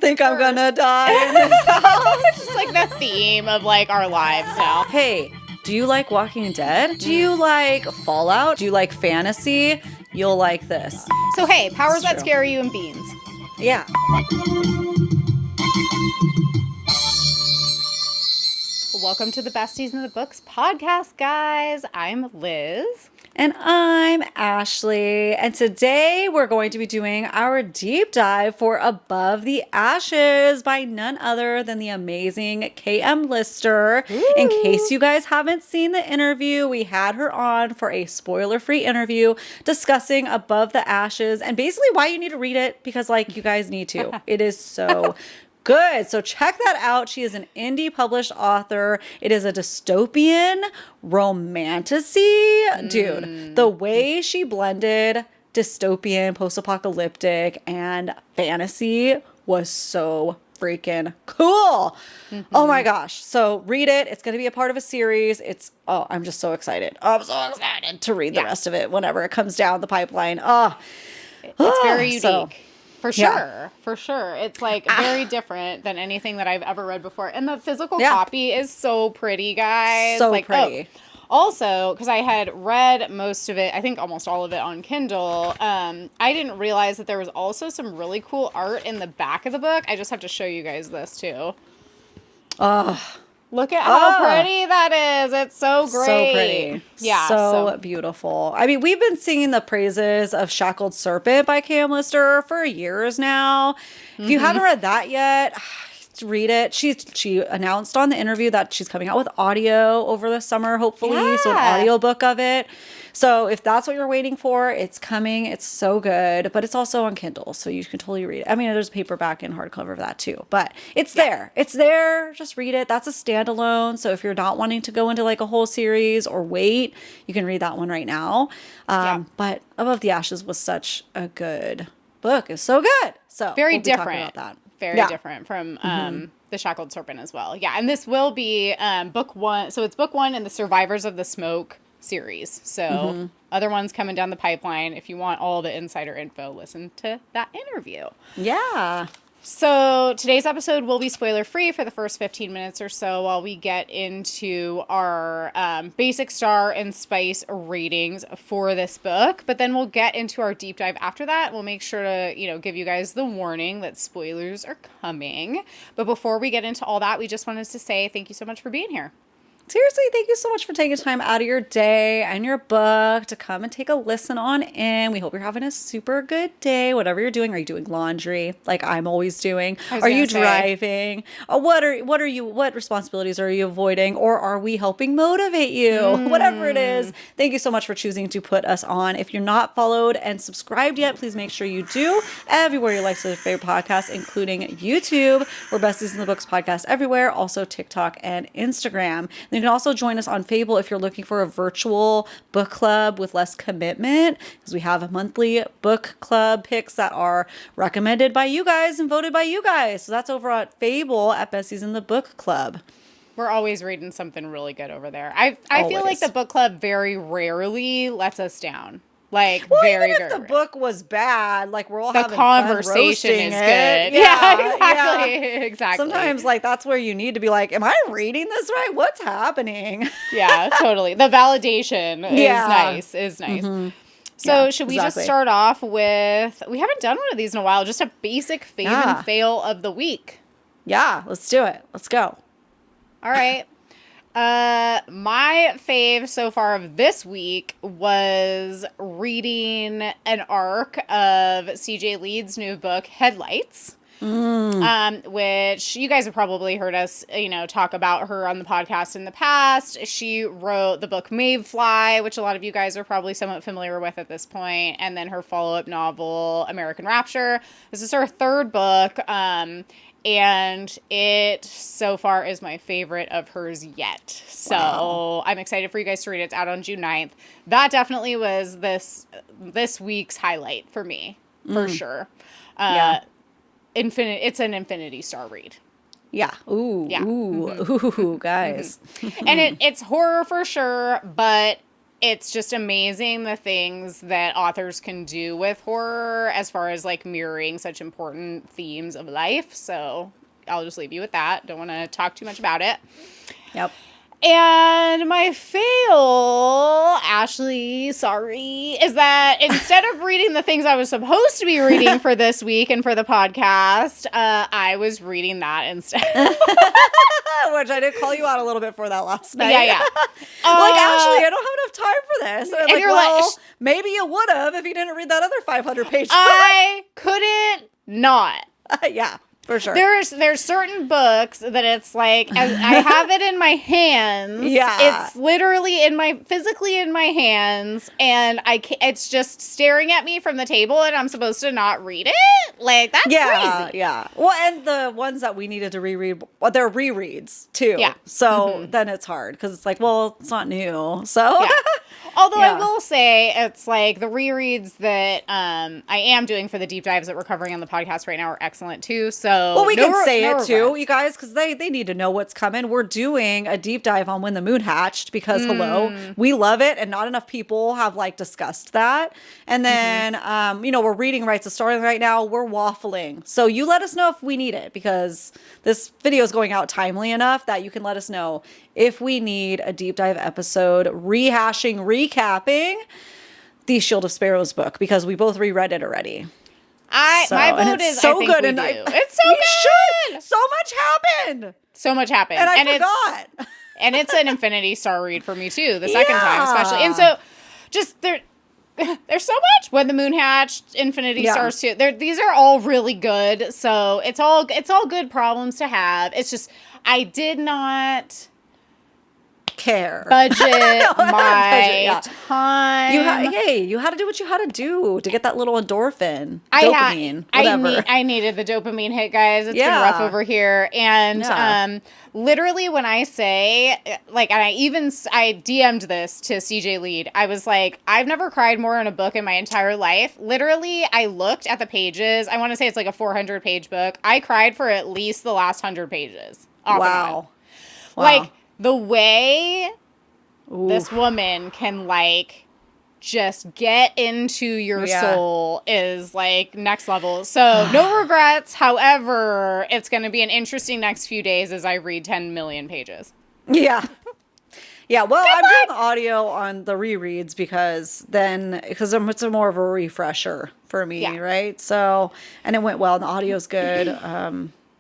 think I'm gonna die in this house. It's just like the theme of like our lives now. Hey, do you like Walking Dead? Do you like Fallout? Do you like fantasy? You'll like this. So hey, powers that true. scare you and beans. Yeah. Welcome to the Besties in the Books podcast, guys. I'm Liz. And I'm Ashley. And today we're going to be doing our deep dive for Above the Ashes by none other than the amazing K.M. Lister. Ooh. In case you guys haven't seen the interview, we had her on for a spoiler-free interview discussing Above the Ashes and basically why you need to read it because, like, you guys need to. It is so good. So check that out. She is an indie published author. It is a dystopian romantasy. Dude, the way she blended dystopian, post-apocalyptic, and fantasy was so freaking cool. Oh my gosh. So read it. It's going to be a part of a series. I'm just so excited. I'm so excited to read the rest of it whenever it comes down the pipeline. It's very unique. So, for sure. For sure. It's like very different than anything that I've ever read before. And the physical copy is so pretty, guys. So like, pretty. Also, because I had read most of it, I think almost all of it on Kindle, I didn't realize that there was also some really cool art in the back of the book. I just have to show you guys this too. Look at how pretty that is. It's so great. So pretty. Yeah. So beautiful. I mean, we've been singing the praises of Shackled Serpent by K.M. Lister for years now. If you haven't read that yet, read it. She announced on the interview that she's coming out with audio over the summer, hopefully. So an audiobook of it. So if that's what you're waiting for, it's coming. It's so good, but it's also on Kindle, so you can totally read it. I mean, there's paperback and hardcover of that too, but it's there. It's there. Just read it. That's a standalone. So if you're not wanting to go into like a whole series or wait, you can read that one right now. But Above the Ashes was such a good book. It's so good. So very we'll be different. talking about that. Very different from The Shackled Serpent as well. Yeah, and this will be book one. So it's book one in the Survivors of the Smoke series. So other ones coming down the pipeline. If you want all the insider info, listen to that interview. Yeah. So today's episode will be spoiler free for the first 15 minutes or so while we get into our basic star and spice ratings for this book. But then we'll get into our deep dive after that. We'll make sure to, give you guys the warning that spoilers are coming. But before we get into all that, we just wanted to say thank you so much for being here. Seriously, thank you so much for taking time out of your day and your book to come and take a listen on in. We hope you're having a super good day, whatever you're doing. Are you doing laundry like I'm always doing? Are you driving? What responsibilities are you avoiding? Or are we helping motivate you? Whatever it is, thank you so much for choosing to put us on. If you're not followed and subscribed yet, please make sure you do. Everywhere you like to favorite podcasts, including YouTube. We're Besties in the Books podcast everywhere. Also TikTok and Instagram. You can also join us on Fable if you're looking for a virtual book club with less commitment, because we have monthly book club picks that are recommended by you guys and voted by you guys. So that's over at Fable at Besties in the Book Club. We're always reading something really good over there. I feel like the book club very rarely lets us down. Like, very, even if the book was bad, like, we're all having conversation fun is it. good. Yeah, exactly. Sometimes, like, that's where you need to be like, am I reading this right? What's happening? Yeah, totally. The validation is nice. So should we just start off with, we haven't done one of these in a while, just a basic Fav and Fail of the week. Yeah, let's do it. Let's go. All right. My fave so far of this week was reading an arc of CJ Leeds' new book, Headlights. Which you guys have probably heard us, talk about her on the podcast in the past. She wrote the book Mayfly, which a lot of you guys are probably somewhat familiar with at this point, and then her follow-up novel, American Rapture. This is her third book, and it so far is my favorite of hers yet. So I'm excited for you guys to read it. It's out on June 9th. That definitely was this week's highlight for me, for sure. It's an Infinity Star read. Yeah. Ooh, guys. And it's horror for sure, but it's just amazing the things that authors can do with horror as far as like mirroring such important themes of life. So I'll just leave you with that. Don't want to talk too much about it. Yep. And my fail, Ashley, sorry, is that instead of reading the things I was supposed to be reading for this week and for the podcast, I was reading that instead. Which I did call you out a little bit for that last night. Yeah. Like, Ashley, I don't have enough time for this. And, and like, you're well, like, maybe you would have if you didn't read that other 500-page book. I couldn't not. Yeah. For sure. There's certain books that it's like I have it in my hands. Yeah. It's literally physically in my hands, and it's just staring at me from the table, and I'm supposed to not read it. Like, that's crazy. Yeah. Well, and the ones that we needed to reread, well, they're rereads too. Yeah. So then it's hard because it's like, well, it's not new. So. Yeah. Although Yeah. I will say it's like the rereads that I am doing for the deep dives that we're covering on the podcast right now are excellent too. So Well, we can say it too, regrets. you guys, because they need to know what's coming. We're doing a deep dive on When the Moon Hatched because, hello, we love it, and not enough people have like discussed that. And then, we're reading Rights of Starling right now. We're waffling. So you let us know if we need it, because this video is going out timely enough that you can let us know if we need a deep dive episode recapping the Shield of Sparrows book, because we both reread it already. My vote is so I think good, we and do. I- It's so we good. should. So much happened, So much happened, and I it's forgot. and it's an Infinity Star read for me too, the second time especially. And so just there's so much. When the Moon Hatched, Infinity Stars too. These are all really good. So it's all good problems to have. It's just I did not Care. budget my yeah. time. You had to do what you had to do to get that little endorphin, dopamine, whatever. I needed the dopamine hit, guys. It's been Yeah. rough over here. And Yeah. literally when I say, like, and I DM'd this to CJ Lead. I was like, I've never cried more in a book in my entire life. Literally, I looked at the pages. I want to say it's like a 400-page book. I cried for at least the last 100 pages. Wow. Like, the way Ooh. this woman can, like, just get into your soul is, like, next level. So, no regrets. However, it's going to be an interesting next few days as I read 10 million pages. Yeah. Yeah, well, I'm doing the audio on the rereads because it's a more of a refresher for me, right? So, and it went well, and the audio's good,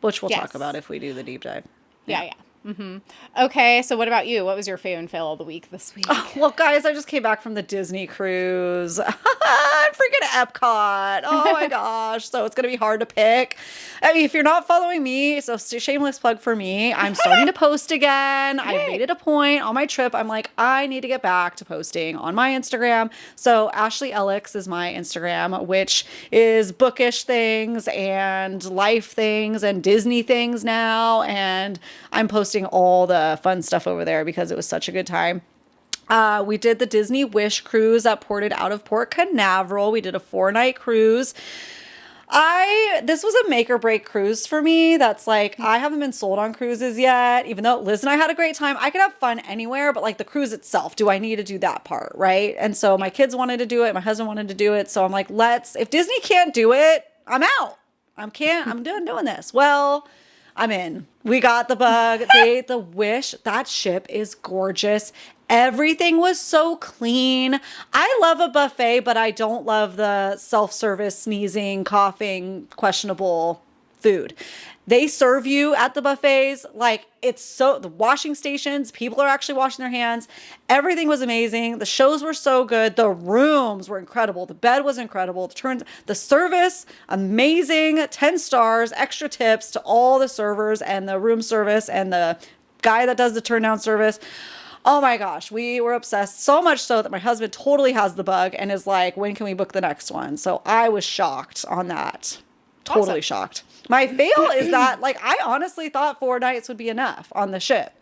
which we'll talk about if we do the deep dive. Yeah. Mm-hmm. Okay, so what about you? What was your Fav and Fail of the week this week? Well, guys, I just came back from the Disney cruise. I'm freaking Epcot. Oh my gosh. So it's going to be hard to pick. I mean, if you're not following me, so shameless plug for me, I'm starting to post again. I made it a point on my trip. I'm like, I need to get back to posting on my Instagram. So Ashley Alex is my Instagram, which is bookish things and life things and Disney things now. And I'm posting all the fun stuff over there because it was such a good time. We did the Disney Wish cruise that ported out of Port Canaveral. We did a 4-night cruise. This was a make or break cruise for me. That's like, I haven't been sold on cruises yet, even though Liz and I had a great time. I could have fun anywhere, but like the cruise itself, do I need to do that part? Right. And so my kids wanted to do it. My husband wanted to do it. So I'm like, if Disney can't do it, I'm out. I'm doing this. Well, I'm in. We got the bug. The Wish. That ship is gorgeous. Everything was so clean. I love a buffet, but I don't love the self-service, sneezing, coughing, questionable food. They serve you at the buffets like the washing stations, people are actually washing their hands. Everything was amazing. The shows were so good. The rooms were incredible. The bed was incredible. The service, amazing. 10 stars, extra tips to all the servers and the room service and the guy that does the turn down service. Oh my gosh, we were obsessed, so much so that my husband totally has the bug and is like, when can we book the next one? So I was shocked on that. Totally shocked. My fail is that, like, I honestly thought 4 nights would be enough on the ship.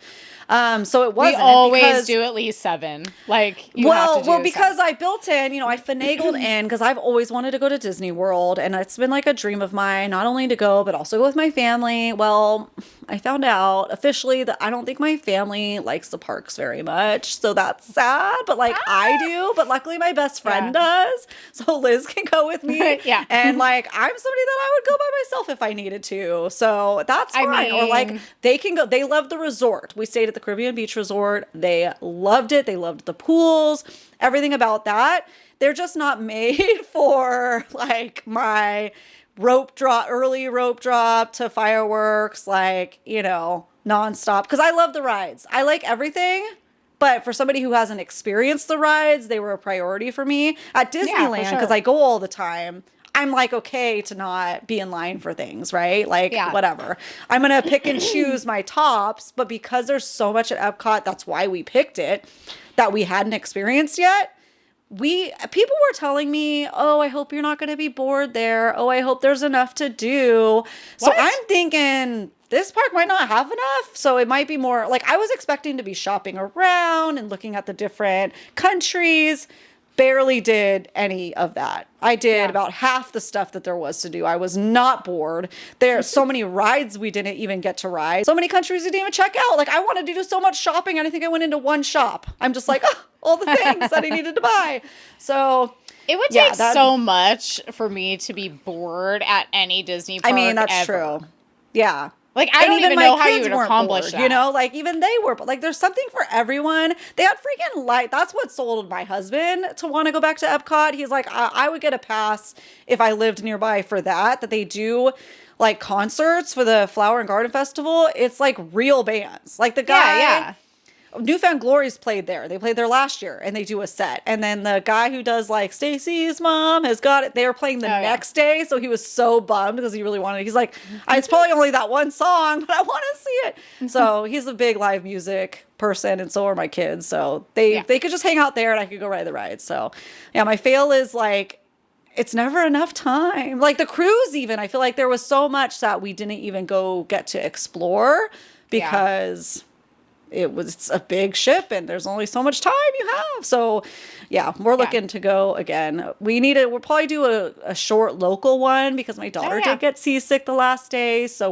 So it We wasn't. always do at least 7. Like, you have to do because 7. I built in, I finagled in because I've always wanted to go to Disney World, and it's been like a dream of mine, not only to go, but also go with my family. Well, I found out officially that I don't think my family likes the parks very much. So that's sad, but like I do, but luckily my best friend does. So Liz can go with me. Yeah. And like, I'm somebody that I would go by myself if I needed to. So that's fine. Or like, they can go, they love the resort. We stayed at the Caribbean Beach Resort. They loved it. They loved the pools, everything about that. They're just not made for like my early rope drop to fireworks, like, nonstop. Because I love the rides. I like everything. But for somebody who hasn't experienced the rides, they were a priority for me. At Disneyland, because I go all the time, I'm like, okay to not be in line for things, right? Like, whatever. I'm going to pick and choose my tops, but because there's so much at Epcot, that's why we picked it, that we hadn't experienced yet. People were telling me, oh, I hope you're not going to be bored there. Oh, I hope there's enough to do. So I'm thinking this park might not have enough. So it might be more like I was expecting to be shopping around and looking at the different countries. Barely did any of that. I did about half the stuff that there was to do. I was not bored. There are so many rides we didn't even get to ride. So many countries we didn't even check out. Like, I wanted to do so much shopping, and I think I went into one shop. I'm just like, oh, all the things that I needed to buy. So it would take so much for me to be bored at any Disney park. I mean, that's ever. true. Yeah. Like, I don't even know how you would accomplish that. Like, even they were, but like, there's something for everyone. They had freaking light. That's what sold my husband to want to go back to Epcot. He's like, I would get a pass if I lived nearby for that they do like concerts for the Flower and Garden Festival. It's like real bands. Like the guy, Newfound Glory's played there. They played there last year, and they do a set. And then the guy who does like Stacy's Mom has got it. They were playing the next day, so he was so bummed because he really wanted. He's like, it's probably only that one song, but I want to see it. So he's a big live music person, and so are my kids. So they could just hang out there, and I could go ride the ride. So yeah, my fail is like, it's never enough time. Like the cruise, even I feel like there was so much that we didn't even get to explore because. It's a big ship and there's only so much time you have. So yeah, we're looking to go again. We'll probably do a short local one because my daughter did get seasick the last day. So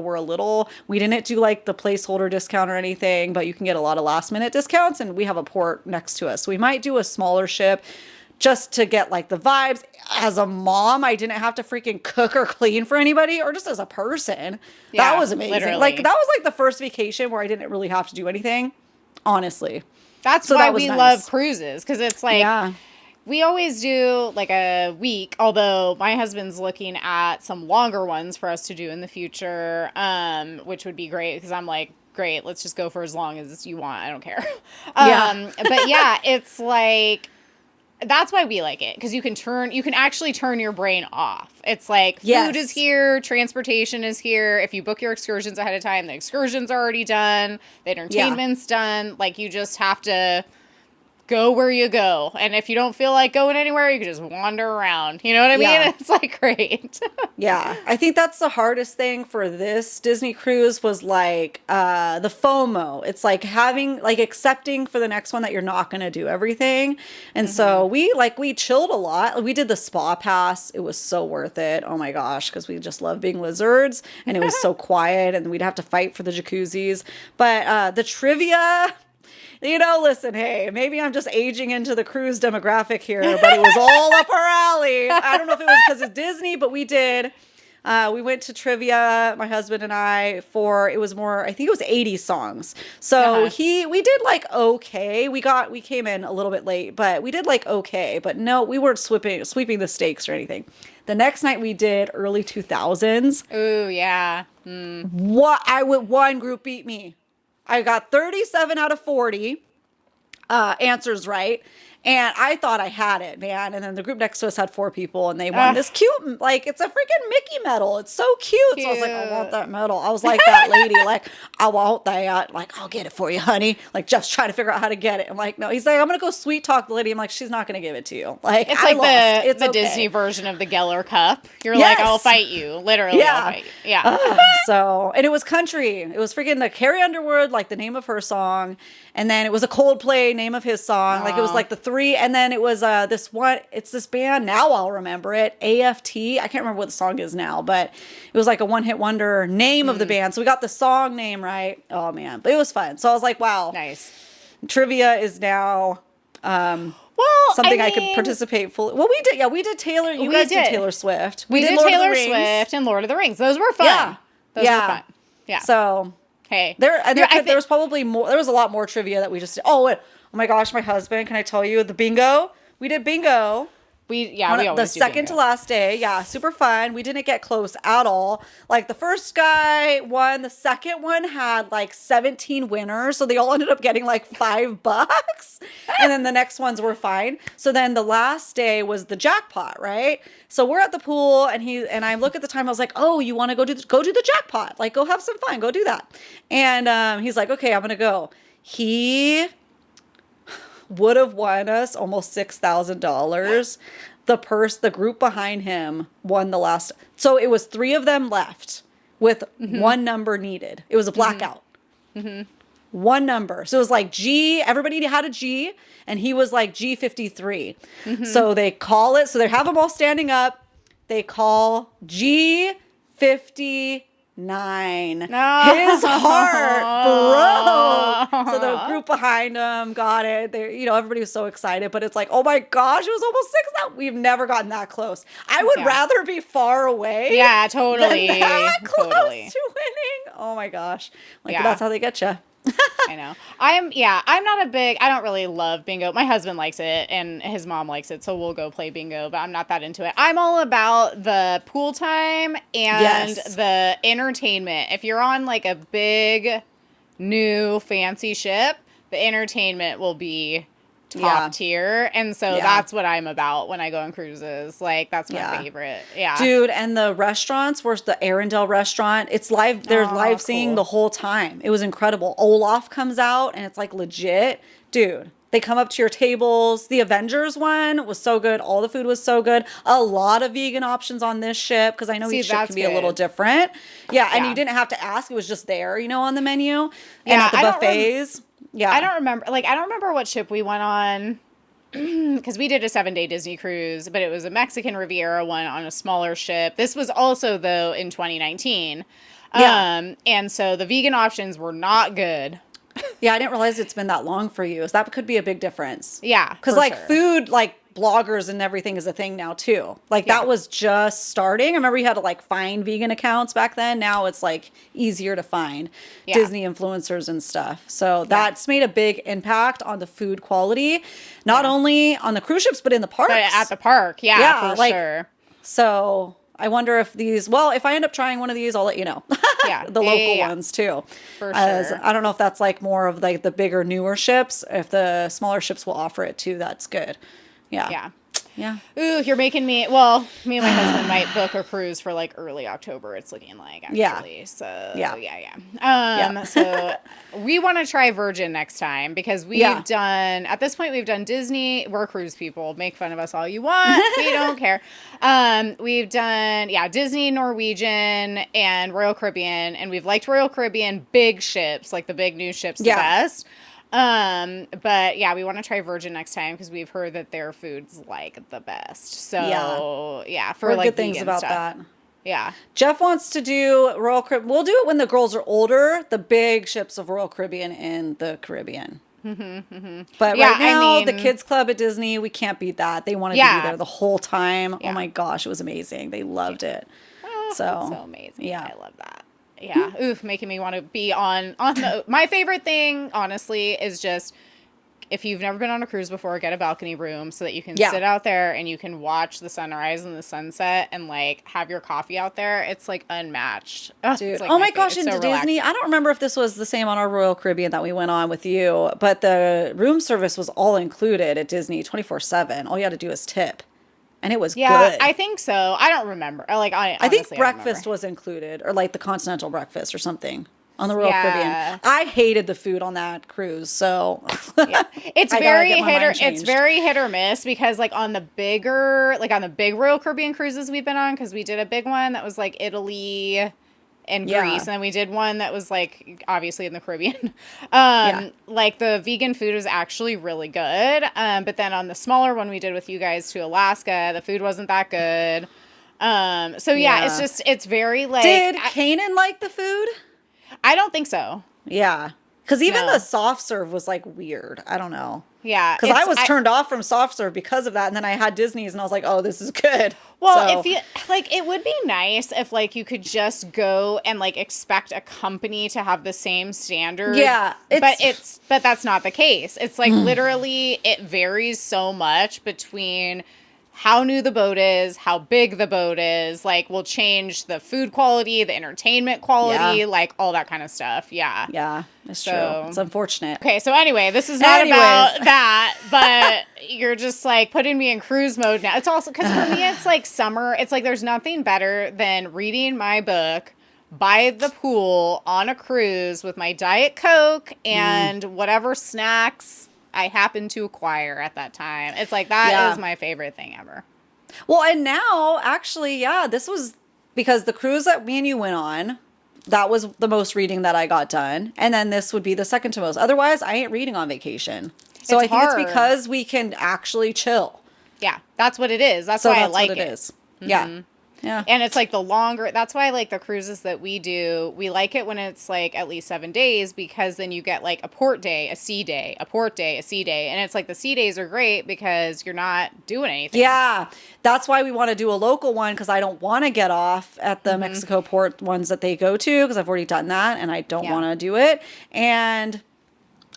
we didn't do like the placeholder discount or anything, but you can get a lot of last minute discounts, and we have a port next to us. So we might do a smaller ship just to get like the vibes. As a mom, I didn't have to freaking cook or clean for anybody, or just as a person. That was amazing. Literally. Like that was like the first vacation where I didn't really have to do anything, honestly. That's why we love cruises, because it's like we always do like a week, although my husband's looking at some longer ones for us to do in the future, which would be great because I'm like, great, let's just go for as long as you want. I don't care. But yeah, it's like, that's why we like it, because you can actually turn your brain off. It's like food is here, transportation is here. If you book your excursions ahead of time, the excursion's already done, the entertainment's done. Like, you just have to go where you go. And if you don't feel like going anywhere, you can just wander around. You know what I mean? It's like great. I think that's the hardest thing for this Disney cruise was like the FOMO. It's like accepting for the next one that you're not going to do everything. And so we chilled a lot. We did the spa pass. It was so worth it. Oh my gosh, because we just love being lizards, and it was so quiet, and we'd have to fight for the jacuzzis. But the trivia, listen, hey, maybe I'm just aging into the cruise demographic here, but it was all up our alley. I don't know if it was because it's Disney, but we did. We went to trivia, my husband and I, it was more, I think it was 80 songs. So we did like okay. We came in a little bit late, but we did like okay. But no, we weren't sweeping the stakes or anything. The next night we did early 2000s. Ooh, yeah. One group beat me. I got 37 out of 40 answers right. And I thought I had it, man. And then the group next to us had 4 people, and they won this cute, like, it's a freaking Mickey medal. It's so cute. So I was like, I want that medal. I was like that lady, like, I want that. Like, I'll get it for you, honey. Like, Jeff's trying to figure out how to get it. I'm like, no. He's like, I'm going to go sweet talk the lady. I'm like, she's not going to give it to you. Like, it's I like lost. the Disney version of the Geller Cup. You're like, I'll fight you. Literally, I'll fight you. Yeah. So, and it was country. It was freaking the Carrie Underwood, like the name of her song. And then it was a Coldplay name of his song. Like, it was like the 3. And then it was this one, it's this band, now I'll remember it, AFT. I can't remember what the song is now, but it was like a one-hit wonder name of the band. So we got the song name right. Oh, man. But it was fun. So I was like, wow. Nice. Trivia is now something I could participate fully. Well, we did Taylor. You guys did Taylor Swift. We did Taylor Swift and Lord of the Rings. Those were fun. Yeah. Those were fun. Yeah. So... Hey, there was probably more. There was a lot more trivia that we just did. Oh my gosh, my husband! Can I tell you the bingo? We did bingo. We always the do second bingo. to last day. Yeah, super fun. We didn't get close at all. Like the first guy won. The second one had like 17 winners, so they all ended up getting like $5. And then the next ones were fine. So then the last day was the jackpot, right? So we're at the pool, and I look at the time. I was like, "Oh, you want to go do the jackpot? Like, go have some fun. Go do that." And he's like, "Okay, I'm gonna go." He would have won us almost $6,000. The group behind him won the last. So it was 3 of them left with 1 number needed. It was a blackout. 1 number. So it was like G. Everybody had a G, and he was like G53. So they call it. So they have them all standing up. They call G59. His heart broke. So the group behind him got it. Everybody was so excited, but it's like, oh my gosh, it was almost 6,000. We've never gotten that close. I would rather be far away. Yeah, totally. Than that close to winning. Oh my gosh. That's how they get you. I know. I'm not I don't really love bingo. My husband likes it and his mom likes it, so we'll go play bingo, but I'm not that into it. I'm all about the pool time and the entertainment. If you're on like a big, new, fancy ship, the entertainment will be top tier. And so that's what I'm about when I go on cruises. Like, that's my favorite. Yeah. Dude, and the restaurants, where's the Arendelle restaurant? It's live. They're live singing the whole time. It was incredible. Olaf comes out and it's like legit. Dude, they come up to your tables. The Avengers one was so good. All the food was so good. A lot of vegan options on this ship because I know each ship can be a little different. Yeah, and you didn't have to ask. It was just there, on the menu. And at the buffets. Yeah. I don't remember what ship we went on because we did a 7-day Disney cruise, but it was a Mexican Riviera one on a smaller ship. This was also, though, in 2019. And so the vegan options were not good. Yeah, I didn't realize it's been that long for you. So that could be a big difference. Yeah. Because food, bloggers and everything is a thing now too. That was just starting. I remember you had to find vegan accounts back then. Now it's easier to find Disney influencers and stuff. So that's made a big impact on the food quality, not only on the cruise ships, but in the parks. But at the park. Yeah, for sure. So I wonder if if I end up trying one of these, I'll let you know. Yeah. The local ones too. For sure. I don't know if that's more of the bigger, newer ships. If the smaller ships will offer it too, that's good. Yeah. Yeah. Yeah. Ooh, you're making me. Well, me and my husband might book a cruise for early October. It's looking like actually. Yeah. So yeah. So we want to try Virgin next time because we've done at this point we've done Disney. We're cruise people. Make fun of us all you want. We don't care. We've done Disney, Norwegian, and Royal Caribbean, and we've liked Royal Caribbean big ships, like the big new ships, the best. But we want to try Virgin next time because we've heard that their food's the best. So for heard good things about stuff. that. Yeah. Jeff wants to do Royal Caribbean. We'll do it when the girls are older, the big ships of Royal Caribbean in the Caribbean. But right now, the kids club at Disney, we can't beat that. They wanted to be there the whole time. Oh my gosh, it was amazing. They loved it. So amazing. Yeah. I love that. Yeah. Oof, making me want to be on the. My favorite thing, honestly, is just if you've never been on a cruise before, get a balcony room so that you can sit out there and you can watch the sunrise and the sunset and like have your coffee out there. It's like unmatched. Dude. Like oh my gosh, it's into so Disney. relaxing. I don't remember if this was the same on our Royal Caribbean that we went on with you, but the room service was all included at Disney 24/7. All you had to do is tip. And it was good. I think so. I don't remember. Like I think breakfast was included, or like the continental breakfast or something on the Royal Caribbean. I hated the food on that cruise, so it's very hit or miss because like on the big Royal Caribbean cruises we've been on, because we did a big one that was like Italy and Greece, and then we did one that was like obviously in the Caribbean. Like the vegan food was actually really good, but then on the smaller one we did with you guys to Alaska, the food wasn't that good. It's very like. Did Kanan like the food? I don't think so. Yeah, because even the soft serve was like weird. I don't know. Yeah, because I was turned off from soft serve because of that, and then I had Disney's, and I was like, "Oh, this is good." Well, if you like, it would be nice if like you could just go and like expect a company to have the same standard. Yeah, but that's not the case. It's like literally it varies so much between how new the boat is, how big the boat is, like will change the food quality, the entertainment quality, like all that kind of stuff. Yeah. Yeah, it's true. It's unfortunate. Okay, so anyway, this is not about that, but you're just like putting me in cruise mode now. It's also because for me, it's like summer. It's like there's nothing better than reading my book by the pool on a cruise with my Diet Coke and whatever snacks I happened to acquire at that time. It's like that is my favorite thing ever. Well, and now actually, this was because the cruise that me and you went on, that was the most reading that I got done. And then this would be the second to most. Otherwise, I ain't reading on vacation. So I think it's because we can actually chill. Yeah, that's what it is. That's why I like it. Mm-hmm. Yeah. Yeah. And it's like the longer, that's why like the cruises that we do, we like it when it's like at least 7 days, because then you get like a port day, a sea day, a port day, a sea day. And it's like the sea days are great because you're not doing anything. Yeah. That's why we want to do a local one, because I don't want to get off at the Mexico port ones that they go to, because I've already done that and I don't want to do it. And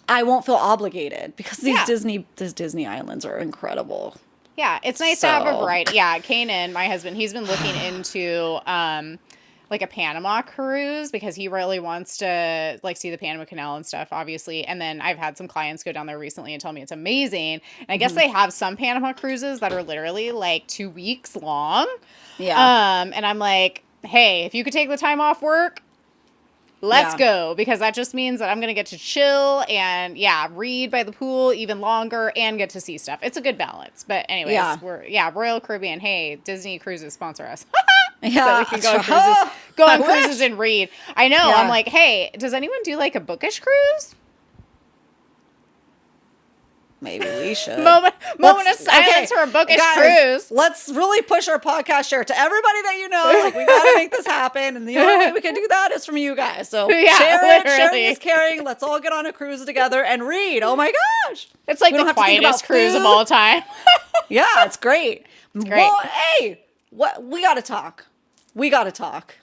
I won't feel obligated because these Disney islands are incredible. Yeah, it's nice to have a variety. Yeah, Kanan, my husband, he's been looking into like a Panama cruise because he really wants to like see the Panama Canal and stuff, obviously. And then I've had some clients go down there recently and tell me it's amazing. And I guess they have some Panama cruises that are literally like 2 weeks long. Yeah. And I'm like, hey, if you could take the time off work, let's go, because that just means that I'm going to get to chill and read by the pool even longer and get to see stuff. It's a good balance. But anyways, Royal Caribbean, hey, Disney Cruises sponsor us. So we can go on cruises and read. I know. Yeah. I'm like, hey, does anyone do like a bookish cruise? Maybe we should. Moment of silence for a bookish cruise. Let's really push our podcast share to everybody that you know. Like, we gotta make this happen, and the only way we can do that is from you guys. So share it. Sharing is caring. Let's all get on a cruise together and read. Oh my gosh, it's like the quietest cruise of all time. Yeah, it's great. It's great. Well, hey, we gotta talk.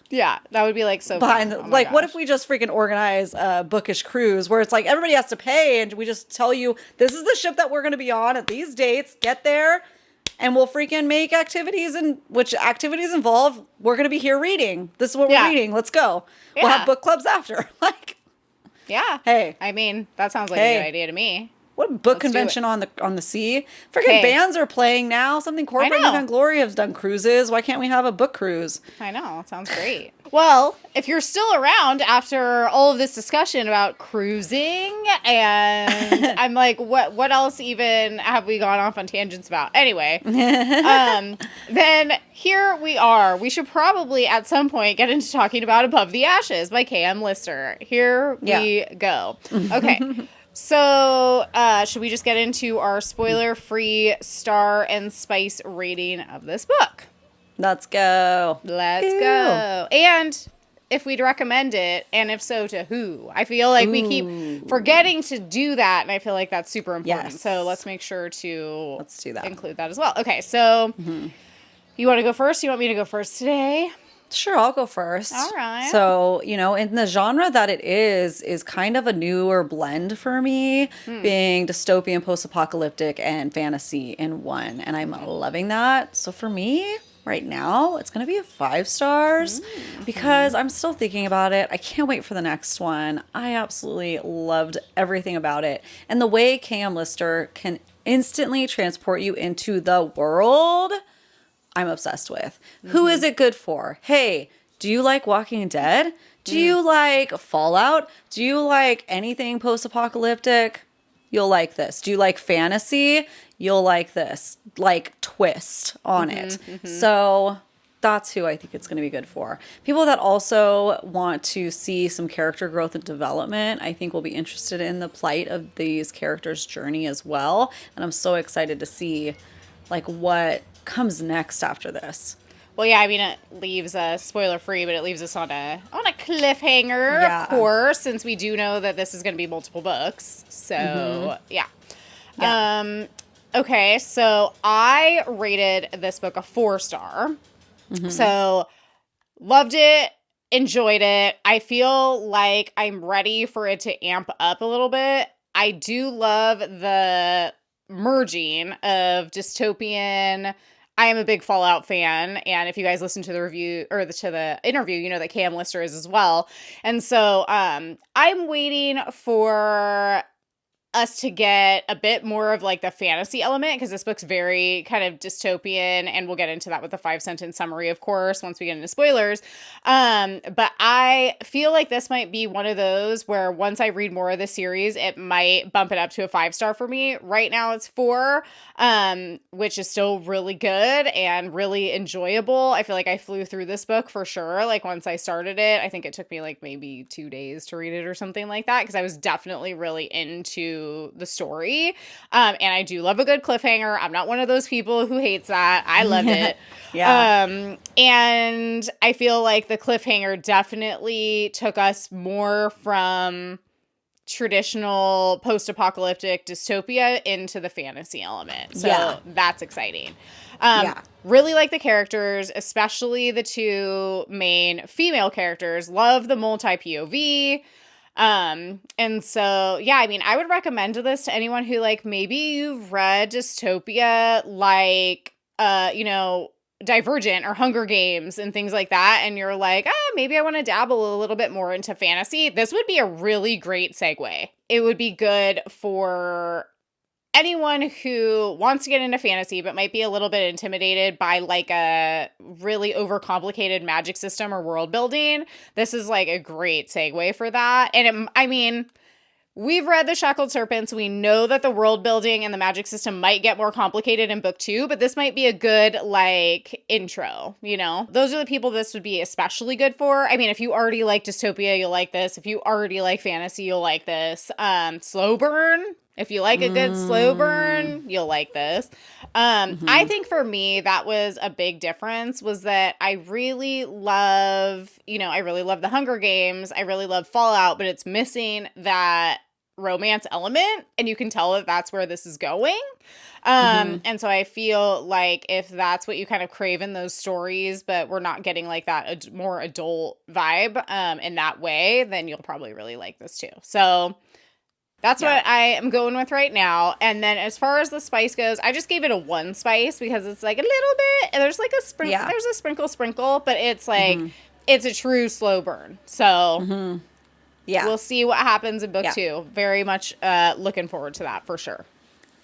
Yeah, that would be like so behind fun. What if we just freaking organize a bookish cruise where it's like everybody has to pay and we just tell you this is the ship that we're going to be on at these dates, get there, and we'll freaking make activities, and which activities involve we're going to be here reading. This is what we're reading. Let's go. Yeah. We'll have book clubs after. Hey. I mean, that sounds like a good idea to me. What book convention on the sea? Freaking bands are playing now. Something corporate and Glory has done cruises. Why can't we have a book cruise? I know. It sounds great. Well, if you're still around after all of this discussion about cruising, and I'm like, what else even have we gone off on tangents about? Anyway, then here we are. We should probably at some point get into talking about Above the Ashes by K.M. Lister. Here we go. Okay. So, should we just get into our spoiler-free star and spice rating of this book? Let's go. Let's go. And if we'd recommend it, and if so, to who? I feel like we keep forgetting to do that, and I feel like that's super important. Yes. So let's make sure to do that. Include that as well. Okay, so you want to go first? You want me to go first today? Sure, I'll go first. All right. So, in the genre that it is kind of a newer blend for me, being dystopian, post-apocalyptic, and fantasy in one. And I'm loving that. So for me, right now, it's going to be a 5 stars because I'm still thinking about it. I can't wait for the next one. I absolutely loved everything about it. And the way K.M. Lister can instantly transport you into the world, I'm obsessed with. Who is it good for? Hey, do you like Walking Dead? Do you like Fallout? Do you like anything post-apocalyptic? You'll like this. Do you like fantasy? You'll like this. Like twist on it. So that's who I think it's going to be good for. People that also want to see some character growth and development, I think will be interested in the plight of these characters' journey as well. And I'm so excited to see like what comes next after this. Well, yeah, I mean, it leaves us spoiler free, but it leaves us on a cliffhanger, of course, since we do know that this is going to be multiple books. So, yeah. Okay, so I rated this book a 4-star. So, loved it, enjoyed it. I feel like I'm ready for it to amp up a little bit. I do love the merging of dystopian. I am a big Fallout fan, and if you guys listen to the review or to the interview, you know that K.M. Lister is as well. And so I'm waiting for us to get a bit more of like the fantasy element, because this book's very kind of dystopian, and we'll get into that with the 5-sentence summary, of course, once we get into spoilers. But I feel like this might be one of those where once I read more of the series, it might bump it up to a 5-star for me. Right now it's 4, which is still really good and really enjoyable. I feel like I flew through this book for sure. Like once I started it, I think it took me like maybe 2 days to read it or something like that, because I was definitely really into the story. And I do love a good cliffhanger. I'm not one of those people who hates that. I loved it. And I feel like the cliffhanger definitely took us more from traditional post-apocalyptic dystopia into the fantasy element. So that's exciting. Really like the characters, especially the 2 main female characters. Love the multi-POV. And so, yeah, I mean, I would recommend this to anyone who, like, maybe you've read dystopia, like, Divergent or Hunger Games and things like that, and you're like, maybe I want to dabble a little bit more into fantasy. This would be a really great segue. It would be good for anyone who wants to get into fantasy but might be a little bit intimidated by like a really overcomplicated magic system or world building. This is like a great segue for that. And I mean, we've read The Shackled Serpents. We know that the world building and the magic system might get more complicated in book 2, but this might be a good like intro, you know? Those are the people this would be especially good for. I mean, if you already like dystopia, you'll like this. If you already like fantasy, you'll like this. Slow burn. If you like a good slow burn, you'll like this. I think for me, that was a big difference, was that I really love, I really love the Hunger Games. I really love Fallout, but it's missing that romance element. And you can tell that that's where this is going. And so I feel like if that's what you kind of crave in those stories, but we're not getting like that more adult vibe in that way, then you'll probably really like this too. So that's what I am going with right now. And then as far as the spice goes, I just gave it a 1 spice because it's like a little bit, and there's like a sprinkle, there's a sprinkle, but it's like, it's a true slow burn. So we'll see what happens in book 2. Very much looking forward to that for sure.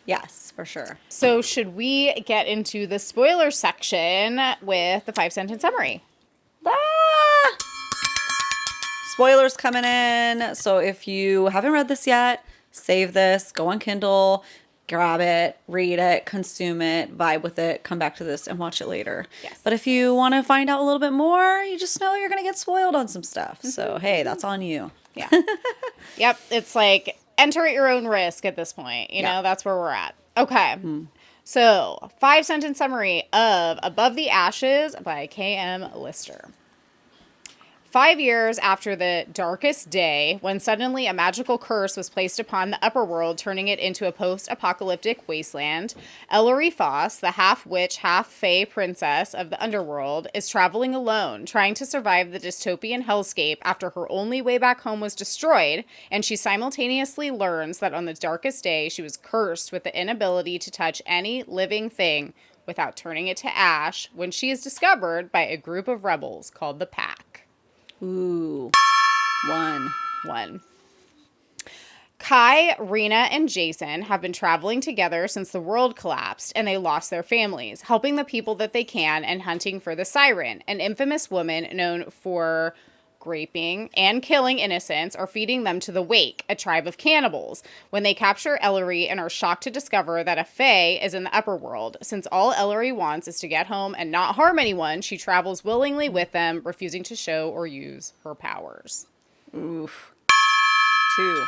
Yes, for sure. So should we get into the spoiler section with the 5-sentence summary? Spoilers coming in. So if you haven't read this yet, save this, go on Kindle, grab it, read it, consume it, vibe with it, come back to this and watch it later. Yes. But if you want to find out a little bit more, you just know you're going to get spoiled on some stuff. So, hey, that's on you. Yeah. Yep. It's like enter at your own risk at this point. You know, that's where we're at. Okay. So 5-sentence summary of Above the Ashes by K.M. Lister. 5 years after the darkest day, when suddenly a magical curse was placed upon the upper world, turning it into a post-apocalyptic wasteland, Ellery Foss, the half-witch, half-fae princess of the underworld, is traveling alone, trying to survive the dystopian hellscape after her only way back home was destroyed, and she simultaneously learns that on the darkest day, she was cursed with the inability to touch any living thing without turning it to ash when she is discovered by a group of rebels called the Pack. Ooh. One. Kai, Rena, and Jason have been traveling together since the world collapsed and they lost their families, helping the people that they can and hunting for the Siren, an infamous woman known for raping and killing innocents or feeding them to the Wake, a tribe of cannibals. When they capture Ellery and are shocked to discover that a Fae is in the upper world, since all Ellery wants is to get home and not harm anyone, she travels willingly with them, refusing to show or use her powers. Oof. Two.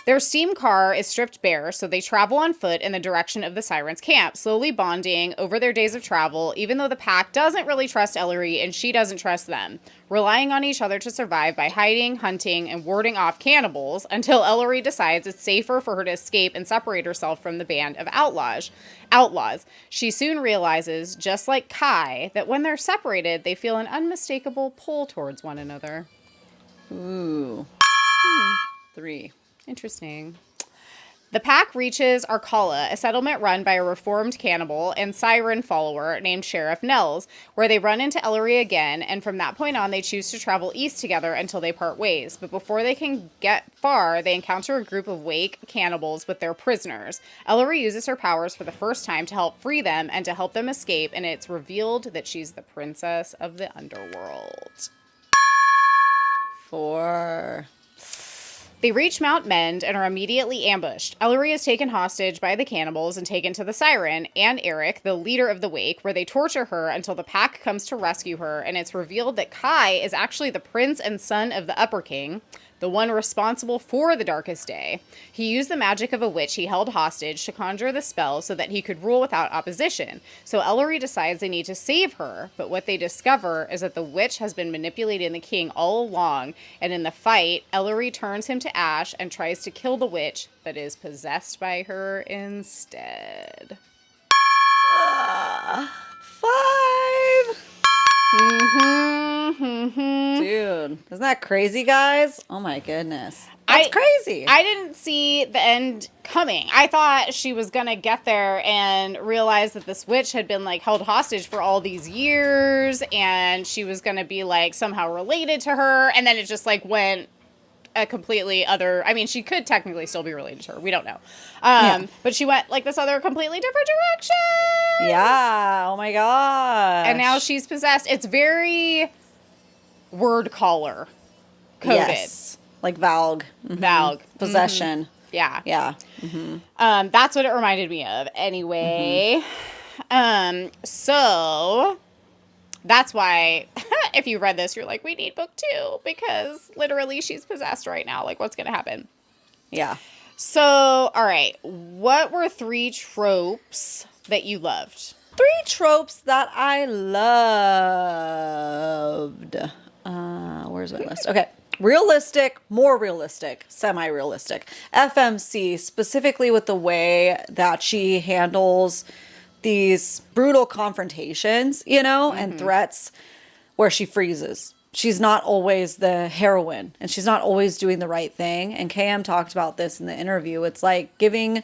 Their steam car is stripped bare, so they travel on foot in the direction of the Siren's camp, slowly bonding over their days of travel, even though the Pack doesn't really trust Ellery and she doesn't trust them, relying on each other to survive by hiding, hunting, and warding off cannibals until Ellery decides it's safer for her to escape and separate herself from the band of outlaws. She soon realizes, just like Kai, that when they're separated, they feel an unmistakable pull towards one another. Ooh. 3. Interesting. The Pack reaches Arcala, a settlement run by a reformed cannibal and siren follower named Sheriff Nels, where they run into Ellery again, and from that point on they choose to travel east together until they part ways. But before they can get far, they encounter a group of Wake cannibals with their prisoners. Ellery uses her powers for the first time to help free them and to help them escape, and it's revealed that she's the princess of the underworld. 4. They reach Mount Mend and are immediately ambushed. Ellery is taken hostage by the cannibals and taken to the Siren and Eric, the leader of the Wake, where they torture her until the Pack comes to rescue her, and it's revealed that Kai is actually the prince and son of the Upper King, the one responsible for the darkest day. He used the magic of a witch he held hostage to conjure the spell so that he could rule without opposition. So Ellery decides they need to save her, but what they discover is that the witch has been manipulating the king all along, and in the fight, Ellery turns him to ash and tries to kill the witch, but is possessed by her instead. 5. Dude, isn't that crazy, guys? Oh my goodness. That's crazy. I didn't see the end coming. I thought she was going to get there and realize that this witch had been like held hostage for all these years and she was going to be like somehow related to her. And then it just like went a completely other, I mean, she could technically still be related to her. We don't know. But she went like this other completely different direction. Yeah. Oh my God. And now she's possessed. It's very word caller coded. Yes. Like Valg. Mm-hmm. Valg. Possession. Mm-hmm. Yeah. Yeah. Mm-hmm. That's what it reminded me of. Anyway. Mm-hmm. So that's why if you read this, you're like, we need book 2 because literally she's possessed right now. Like, what's going to happen? Yeah. So, all right. What were 3 tropes that you loved? 3 tropes that I loved. Where's my list? Okay. Realistic, more realistic, semi-realistic. FMC, specifically with the way that she handles these brutal confrontations, you know, and threats where she freezes. She's not always the heroine and she's not always doing the right thing. And KM talked about this in the interview. It's like giving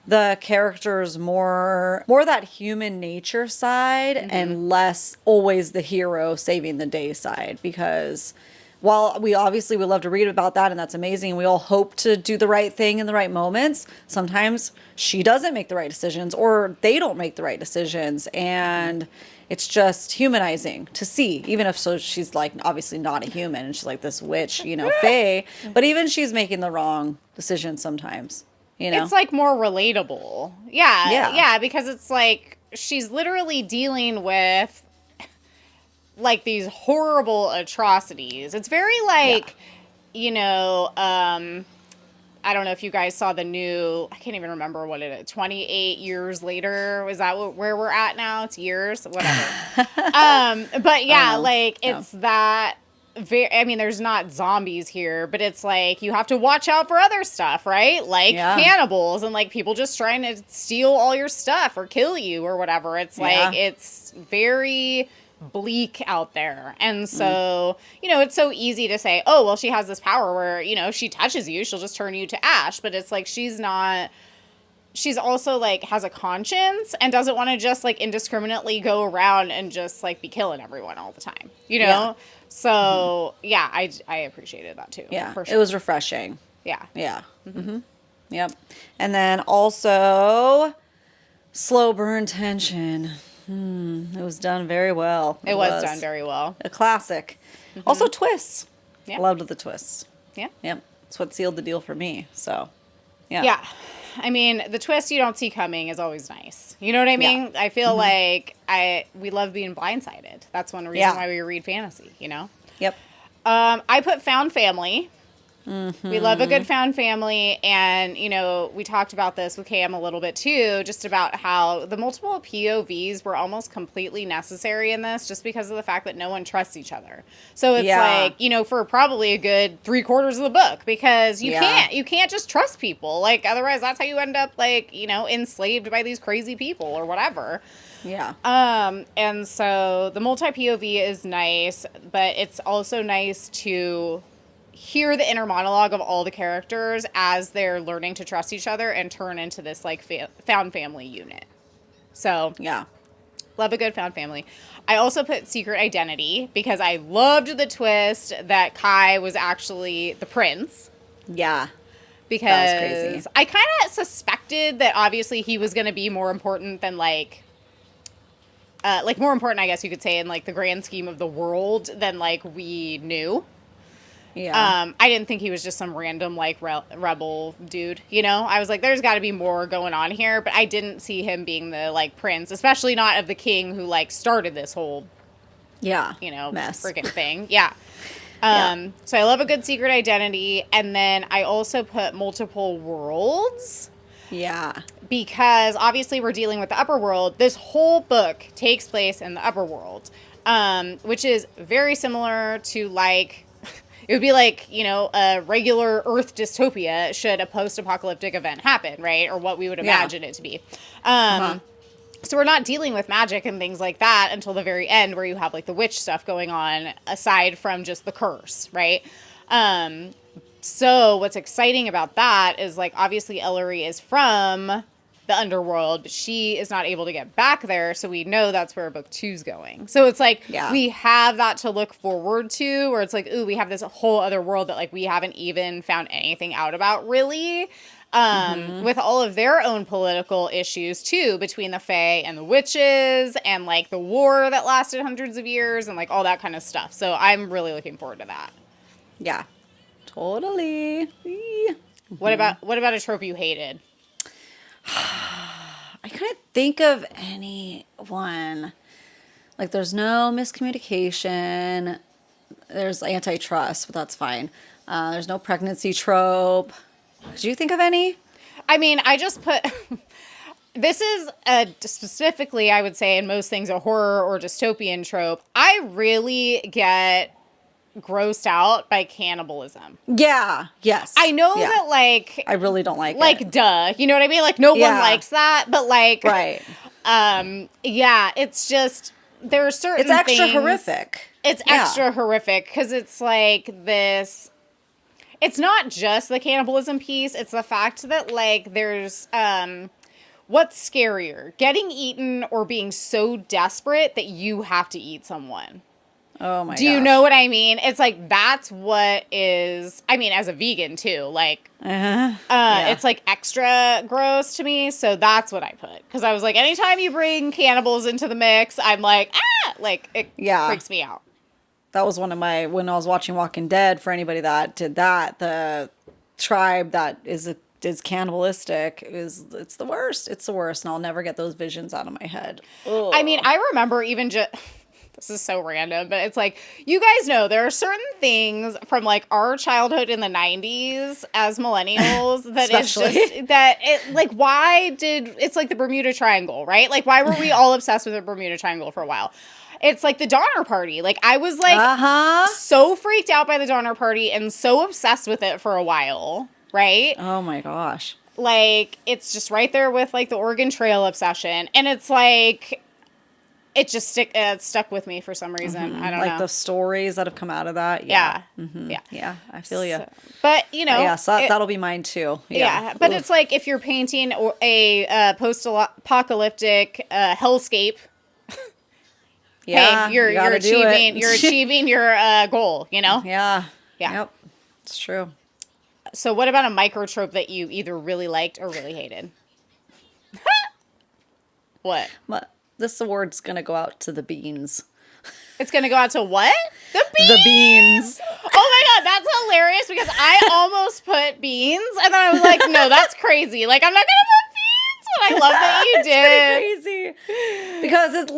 the characters more that human nature side and less always the hero saving the day side, because while we obviously would love to read about that and that's amazing, we all hope to do the right thing in the right moments, sometimes she doesn't make the right decisions or they don't make the right decisions, and it's just humanizing to see, even if so she's like obviously not a human and she's like this witch, you know, fae, but even she's making the wrong decisions sometimes, you know. It's like more relatable. Yeah, because it's like she's literally dealing with like these horrible atrocities. It's very like, you know, I don't know if you guys saw the new, I can't even remember what it is, 28 years later. Was that where we're at now? It's years, whatever. But yeah, like it's that I mean, there's not zombies here, but it's like you have to watch out for other stuff, right? Like cannibals and like people just trying to steal all your stuff or kill you or whatever. It's like, it's very bleak out there. And so, you know, it's so easy to say, oh, well, she has this power where, you know, if she touches you, she'll just turn you to ash. But it's like, she's also like has a conscience and doesn't want to just like indiscriminately go around and just like be killing everyone all the time, you know? Yeah. So yeah, I appreciated that too. Yeah, for sure. It was refreshing. Yeah. Yeah. Yep. And then also slow burn tension. It was done very well. It was done very well. A classic. Also twists. Yeah. Loved the twists. Yeah. Yep. That's what sealed the deal for me. So, yeah. Yeah. I mean, the twist you don't see coming is always nice. You know what I mean? Yeah. I feel like we love being blindsided. That's one reason why we read fantasy, you know? Yep. I put found family. We love a good found family. And, you know, we talked about this with Cam a little bit too, just about how the multiple POVs were almost completely necessary in this just because of the fact that no one trusts each other. So it's like, you know, for probably a good 3/4 of the book, because you can't just trust people. Like, otherwise that's how you end up like, you know, enslaved by these crazy people or whatever. Yeah. And so the multi POV is nice, but it's also nice to hear the inner monologue of all the characters as they're learning to trust each other and turn into this like found family unit. So yeah, love a good found family. I also put secret identity because I loved the twist that Kai was actually the prince. Yeah. Because that was crazy. I kind of suspected that obviously he was going to be more important than like more important, I guess you could say, in like the grand scheme of the world than like we knew. Yeah. I didn't think he was just some random like rebel dude, you know? I was like, there's got to be more going on here, but I didn't see him being the like prince, especially not of the king who like started this whole you know, mess freaking thing. Yeah. So I love a good secret identity, and then I also put multiple worlds. Yeah. Because obviously we're dealing with the upper world. This whole book takes place in the upper world, which is very similar to like it would be like, you know, a regular Earth dystopia should a post-apocalyptic event happen, right? Or what we would imagine it to be. So we're not dealing with magic and things like that until the very end, where you have like the witch stuff going on aside from just the curse, right? So what's exciting about that is like obviously Ellery is from the underworld, but she is not able to get back there, so we know that's where book 2's going. So it's like we have that to look forward to, where it's like, ooh, we have this whole other world that like we haven't even found anything out about really, with all of their own political issues too, between the Fae and the witches, and like the war that lasted hundreds of years, and like all that kind of stuff. So I'm really looking forward to that. Yeah, totally. What about a trope you hated? I couldn't think of any one. Like, there's no miscommunication. There's antitrust, but that's fine. There's no pregnancy trope. Did you think of any? I mean, I just put... This is specifically, I would say, in most things, a horror or dystopian trope. I really get grossed out by cannibalism. Yeah. Yes. I know that, like... I really don't like it. Like, duh. You know what I mean? Like, no one likes that, but, like... Right. Yeah, it's just... There are certain It's extra things, horrific. It's extra horrific, because it's, like, this... It's not just the cannibalism piece. It's the fact that, like, there's... What's scarier? Getting eaten or being so desperate that you have to eat someone? Oh my gosh. Do you know what I mean? It's like, that's what is, I mean, as a vegan too, like, it's like extra gross to me. So that's what I put. Cause I was like, anytime you bring cannibals into the mix, I'm like, like it freaks me out. That was one of my, when I was watching Walking Dead, for anybody that did that, the tribe that is cannibalistic it's the worst. It's the worst. And I'll never get those visions out of my head. Ugh. I mean, I remember even just... this is so random, but it's like, you guys know there are certain things from like our childhood in the 90s as millennials that is just that it like, it's like the Bermuda Triangle, right? Like, why were we all obsessed with the Bermuda Triangle for a while? It's like the Donner Party. Like, I was like so freaked out by the Donner Party and so obsessed with it for a while, right? Oh my gosh. Like, it's just right there with like the Oregon Trail obsession, and it's like, it just stuck with me for some reason. I don't know. Like the stories that have come out of that. Yeah. Yeah, I feel you. But, you know. Yeah, so that'll be mine too. Yeah. But it's like if you're painting a post-apocalyptic hellscape, hey, you're achieving your goal, you know? Yeah. Yep. It's true. So what about a microtrope that you either really liked or really hated? What? This award's going to go out to the beans. It's going to go out to what? The beans! The beans. Oh my God, that's hilarious because I almost put beans and then I was like, no, that's crazy. Like, I'm not going to put beans, but I love that you did. Crazy. Because it's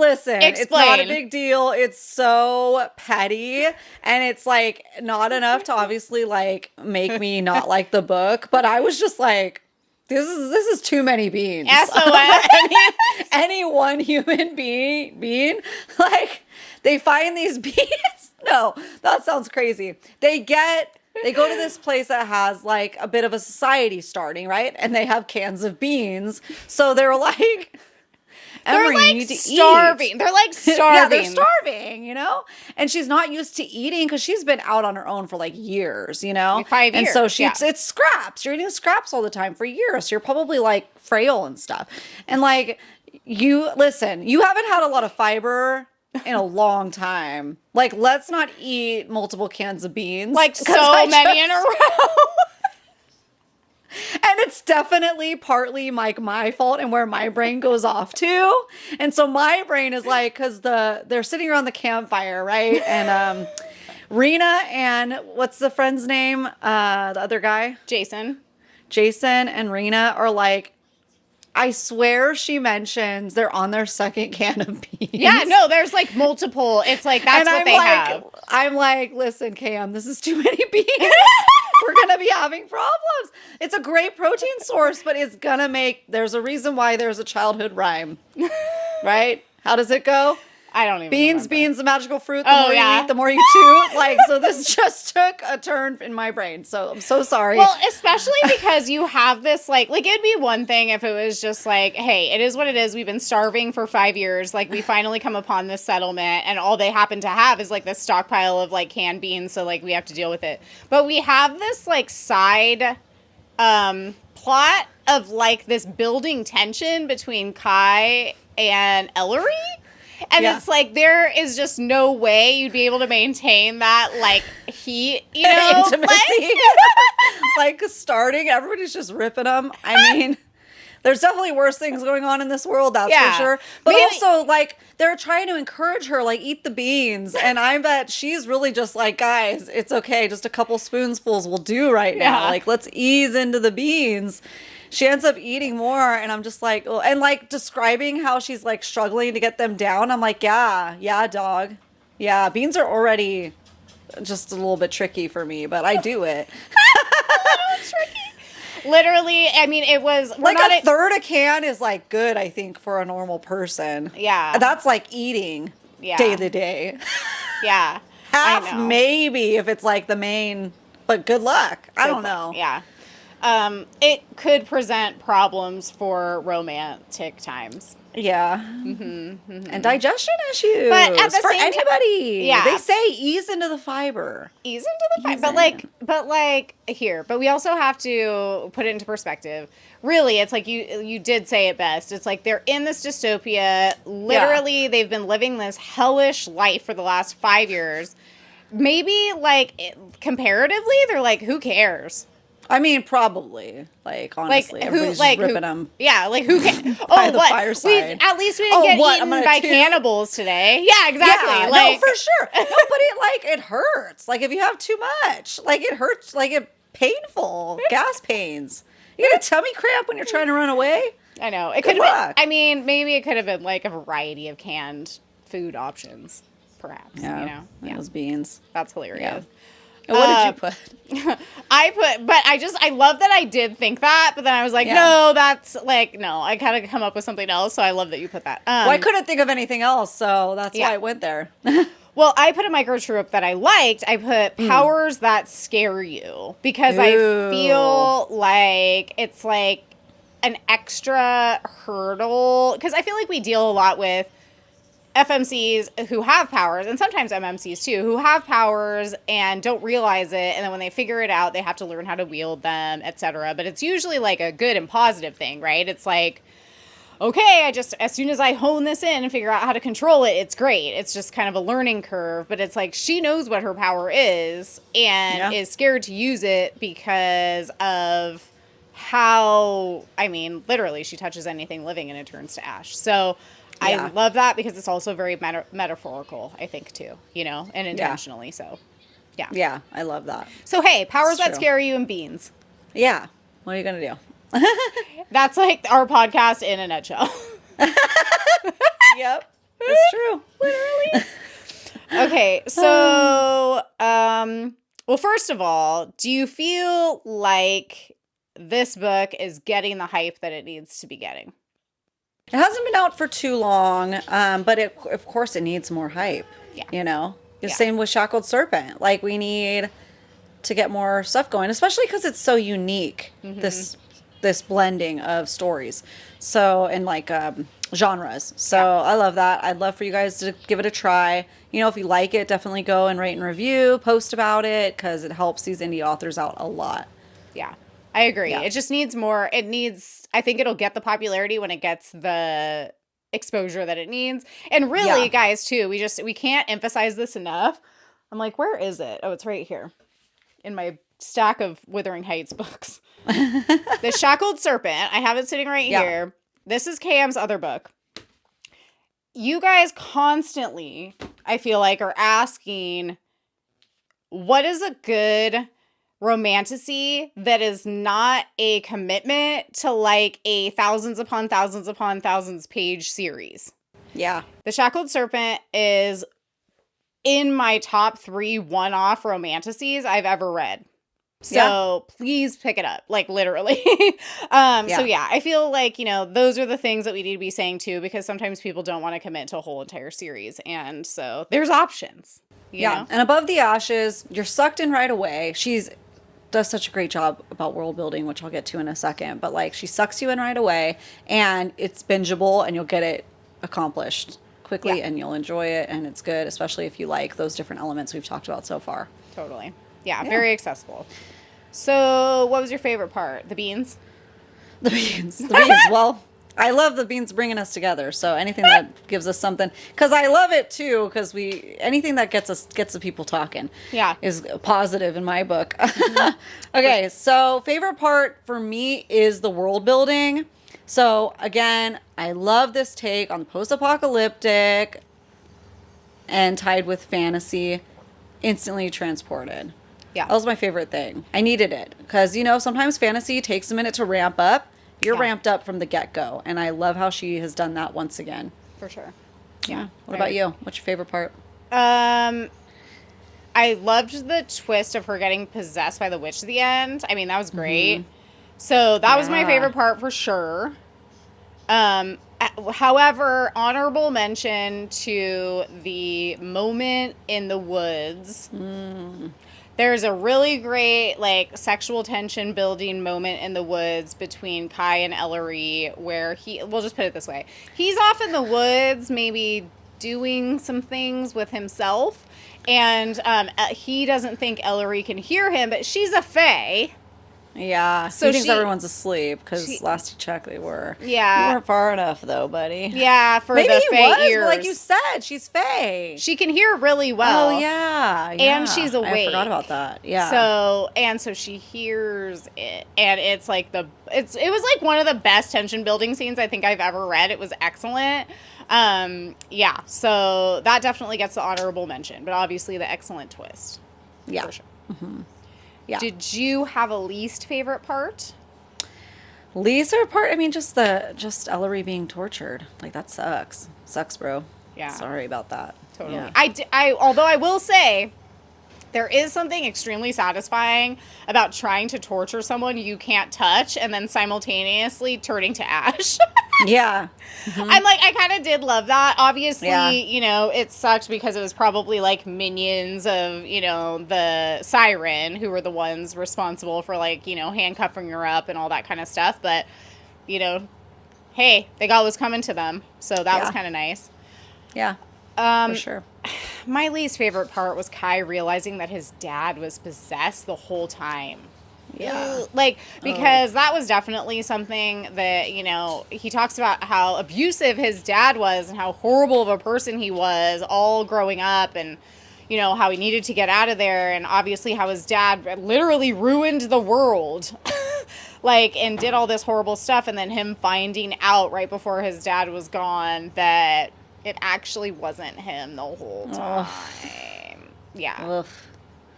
not a big deal. It's so petty and it's like not enough to obviously like make me not like the book. But I was just like, this is too many beans. SOS. any one human being, like, they find these beans. No, that sounds crazy. They go to this place that has like a bit of a society starting, right? And they have cans of beans. So they're like, they're like starving. They're like starving. Yeah, they're starving, you know? And she's not used to eating because she's been out on her own for like years, you know? Like 5 years. And so it's scraps. You're eating scraps all the time for years. So you're probably like frail and stuff. And like, you haven't had a lot of fiber in a long time. Like, let's not eat multiple cans of beans. Like so many in a row. And it's definitely partly like my fault and where my brain goes off to. And so my brain is like, because they're sitting around the campfire, right? And Rena and what's the friend's name? The other guy? Jason and Rena are like, I swear she mentions they're on their second can of beans. Yeah, no, there's like multiple. It's like that's what they have. I'm like, listen, Cam, this is too many beans. We're going to be having problems. It's a great protein source, but it's going to there's a reason why there's a childhood rhyme. Right? How does it go? I don't even Beans, remember. Beans, the magical fruit. The more you eat, the more you chew. Like, so this just took a turn in my brain. So I'm so sorry. Well, especially because you have this, like it'd be one thing if it was just like, hey, it is what it is. We've been starving for 5 years. Like, we finally come upon this settlement and all they happen to have is like this stockpile of like canned beans. So like we have to deal with it. But we have this like side plot of like this building tension between Kai and Ellery. And it's like, there is just no way you'd be able to maintain that, like, heat, you know? Intimacy. Like, starting, everybody's just ripping them. I mean, there's definitely worse things going on in this world, that's for sure. But also, like, they're trying to encourage her, like, eat the beans. And I bet she's really just like, guys, it's okay. Just a couple spoonfuls will do right now. Like, let's ease into the beans. She ends up eating more, and I'm just like, oh, and like describing how she's like struggling to get them down. I'm like, yeah, dog. Yeah, beans are already just a little bit tricky for me, but I do it. A little tricky. Literally, I mean, it was like a third a can is like good, I think, for a normal person. Yeah. That's like eating day to day. Yeah. Half maybe if it's like the main, but good luck. I don't know. Yeah. It could present problems for romantic times. Yeah. And digestion issues. But at the for same anybody. Yeah. They say ease into the fiber. Ease into the fiber. But we also have to put it into perspective. Really, it's like you did say it best. It's like they're in this dystopia. Literally, they've been living this hellish life for the last 5 years. Maybe, like, comparatively, they're like, who cares? I mean, probably. Like, honestly, everybody's just ripping them. Yeah, like, who can? By the fireside. At least we didn't get eaten by cannibals today. Yeah, exactly. Yeah, like, no, for sure. No, but it hurts. Like, if you have too much, like, it hurts. Like, it's painful. Gas pains. You get a tummy cramp when you're trying to run away. I know. It could have been. I mean, maybe it could have been like a variety of canned food options. perhaps. Yeah. You know? Yeah. Those beans. That's hilarious. And what did you put? I love that I did think that, but then I was like, no, that's like, no, I kind of come up with something else. So I love that you put that. Well, I couldn't think of anything else, so that's why I went there. Well, I put a micro trope that I liked. I put powers that scare you because I feel like it's like an extra hurdle. Because I feel like we deal a lot with FMCs who have powers, and sometimes MMCs too, who have powers and don't realize it. And then when they figure it out, they have to learn how to wield them, etc. But it's usually like a good and positive thing, right? It's like, okay, as soon as I hone this in and figure out how to control it, it's great. It's just kind of a learning curve, but it's like she knows what her power is and is scared to use it because of how, I mean, literally she touches anything living and it turns to ash. So I love that because it's also very metaphorical, I think, too, you know, and intentionally. So, yeah. Yeah, I love that. So, hey, powers that scare you and beans. Yeah. What are you going to do? That's like our podcast in a nutshell. Yep. That's true. Literally. Okay, so, well, first of all, do you feel like this book is getting the hype that it needs to be getting? It hasn't been out for too long, but of course it needs more hype. Yeah. You know? The same with Shackled Serpent. Like, we need to get more stuff going, especially because it's so unique, this blending of stories. So, and like genres. So I love that. I'd love for you guys to give it a try. You know, if you like it, definitely go and rate and review, post about it, because it helps these indie authors out a lot. Yeah. I agree. Yeah. It just needs more. I think it'll get the popularity when it gets the exposure that it needs. And really, guys, too, we can't emphasize this enough. I'm like, where is it? Oh, it's right here in my stack of Wuthering Heights books. The Shackled Serpent. I have it sitting right here. This is Cam's other book. You guys constantly, I feel like, are asking, what is a good romantasy that is not a commitment to like a thousands upon thousands upon thousands page series? Yeah. The Shackled Serpent is in my top 3 one-off romantasies I've ever read. So please pick it up, like literally. So yeah, I feel like, you know, those are the things that we need to be saying too, because sometimes people don't want to commit to a whole entire series. And so there's options. You know? And Above the Ashes, you're sucked in right away. She's does such a great job about world building, which I'll get to in a second, but like she sucks you in right away and it's bingeable and you'll get it accomplished quickly and you'll enjoy it and it's good, especially if you like those different elements we've talked about so far. Totally. Yeah, very accessible. So what was your favorite part? The beans? The beans. The beans. Well, I love the beans bringing us together. So anything that gives us something, because I love it too, because anything that gets the people talking is positive in my book. Okay, so favorite part for me is the world building. So again, I love this take on the post-apocalyptic and tied with fantasy, instantly transported. Yeah. That was my favorite thing. I needed it because, you know, sometimes fantasy takes a minute to ramp up. You're ramped up from the get-go, and I love how she has done that once again. For sure. Yeah. What about you? What's your favorite part? I loved the twist of her getting possessed by the witch at the end. I mean, that was great. So that was my favorite part for sure. However, honorable mention to the moment in the woods. There's a really great, like, sexual tension building moment in the woods between Kai and Ellery where we'll just put it this way. He's off in the woods, maybe doing some things with himself, and he doesn't think Ellery can hear him, but she's a fae. Yeah, so he thinks everyone's asleep because last you checked they were. Yeah. You weren't far enough though, buddy. Yeah, for maybe the fae was, ears. But like you said, she's fae. She can hear really well. Oh yeah. And she's awake. I forgot about that. Yeah. So she hears it, and it's like it was like one of the best tension building scenes I think I've ever read. It was excellent. Yeah. So that definitely gets the honorable mention, but obviously the excellent twist. Yeah. For sure. Yeah. Did you have a least favorite part? Least favorite part? I mean, just Ellery being tortured. Like, that sucks. Sucks, bro. Yeah. Sorry about that. Totally. Yeah. Although I will say, there is something extremely satisfying about trying to torture someone you can't touch and then simultaneously turning to ash. Yeah. I'm like, I kind of did love that. Obviously, Yeah. you know, it sucked because it was probably like minions of, you know, the siren who were the ones responsible for like, you know, handcuffing her up and all that kind of stuff. But, you know, hey, they got what was coming to them. So that was kind of nice. Yeah. For sure. My least favorite part was Kai realizing that his dad was possessed the whole time. Yeah. Like, because that was definitely something that, you know, he talks about how abusive his dad was and how horrible of a person he was all growing up, and, you know, how he needed to get out of there, and obviously how his dad literally ruined the world. Like, and did all this horrible stuff, and then him finding out right before his dad was gone that it actually wasn't him the whole time. Yeah. Ugh.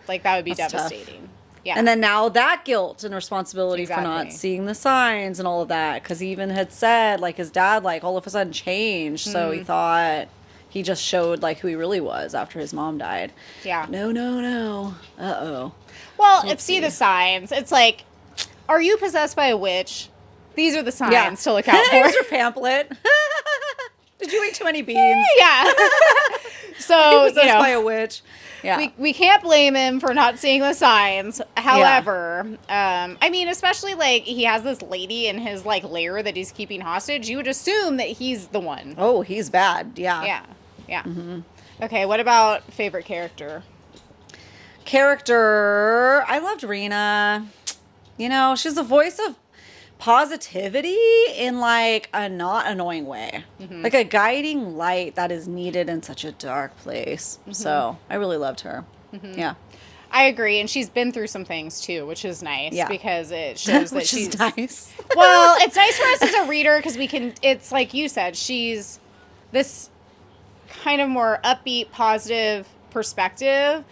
Like, that would be That's devastating. tough. Yeah. And then now that guilt and responsibility for not Exactly. seeing the signs and all of that. Because he even had said, like, his dad, like, all of a sudden changed. So he thought he just showed, like, who he really was after his mom died. Yeah. No. Uh-oh. Well, it's see the signs. It's like, are you possessed by a witch? These are the signs to look out for. Here's your pamphlet. Did you eat too many beans? Yeah. So, Possessed you know, by a witch. Yeah. we can't blame him for not seeing the signs. However, I mean, especially like he has this lady in his like lair that he's keeping hostage. You would assume that he's the one. Oh, he's bad. Yeah. Yeah. Okay, what about favorite character? Character. I loved Rena. You know, she's the voice of positivity in like a not annoying way. Like a guiding light that is needed in such a dark place. So I really loved her. Yeah. I agree, and she's been through some things too, which is nice because it shows that Which she's is nice. Well, it's nice for us as a reader because we can. It's like you said, she's this kind of more upbeat, positive perspective,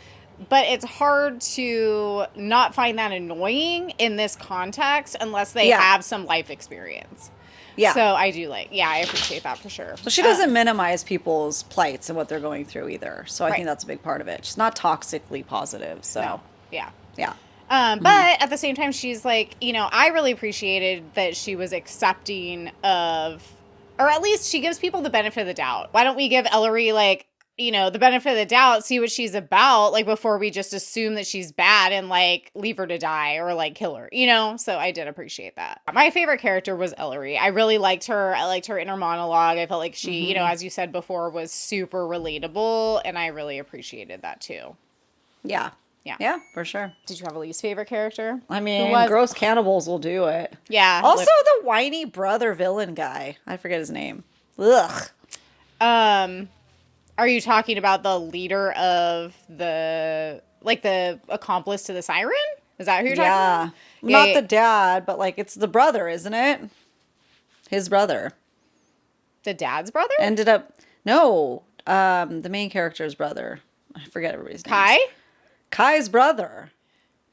but it's hard to not find that annoying in this context unless they have some life experience. Yeah. So I do I appreciate that for sure. But she doesn't minimize people's plights and what they're going through either. So I think that's a big part of it. She's not toxically positive. So No. Yeah. Yeah. But at the same time, she's like, you know, I really appreciated that she was accepting of, or at least she gives people the benefit of the doubt. Why don't we give Ellery, like, you know, the benefit of the doubt, see what she's about, like, before we just assume that she's bad and, like, leave her to die or, like, kill her, you know? So I did appreciate that. My favorite character was Ellery. I really liked her. I liked her inner monologue. I felt like she, you know, as you said before, was super relatable, and I really appreciated that, too. Yeah. Yeah. Yeah, for sure. Did you have a least favorite character? I mean, gross cannibals will do it. Yeah. Also, the whiny brother villain guy. I forget his name. Ugh. Are you talking about the leader of the accomplice to the siren? Is that who you're talking about? Not the dad, but like it's the brother, isn't it? His brother. The dad's brother? Ended up the main character's brother. I forget everybody's name. Kai? Kai's brother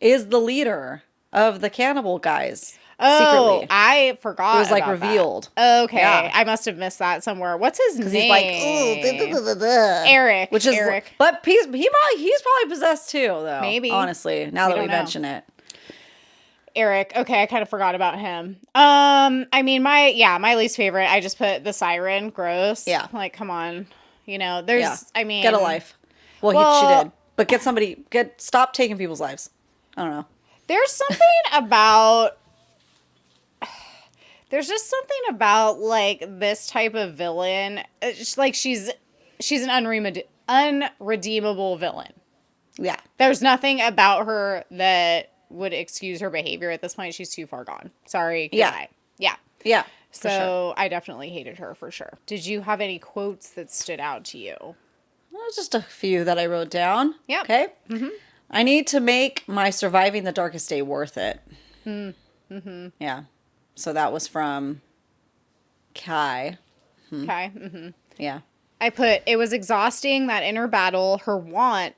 is the leader of the cannibal guys. Oh, secretly. I forgot. It was like about revealed. That. Okay, Yeah. I must have missed that somewhere. What's his name? Because he's like, ooh, Eric. which is Eric. But he's probably possessed too, though. Maybe. Honestly, now that we mention it. Eric. Okay, I kind of forgot about him. I mean, my least favorite. I just put the siren. Gross. Yeah. Like, come on. You know, there's. I mean, get a life. Well, she did, but stop taking people's lives. I don't know. There's something about. There's just something about, like, this type of villain. It's like, she's an unredeemable villain. Yeah. There's nothing about her that would excuse her behavior at this point. She's too far gone. Sorry. Goodbye. Yeah. Yeah. So sure. I definitely hated her for sure. Did you have any quotes that stood out to you? Well, just a few that I wrote down. Yeah. Okay. Mm-hmm. I need to make my surviving the darkest day worth it. Mm-hmm. Yeah. So that was from Kai. Okay. Mm-hmm. Yeah. I put, it was exhausting, that inner battle, her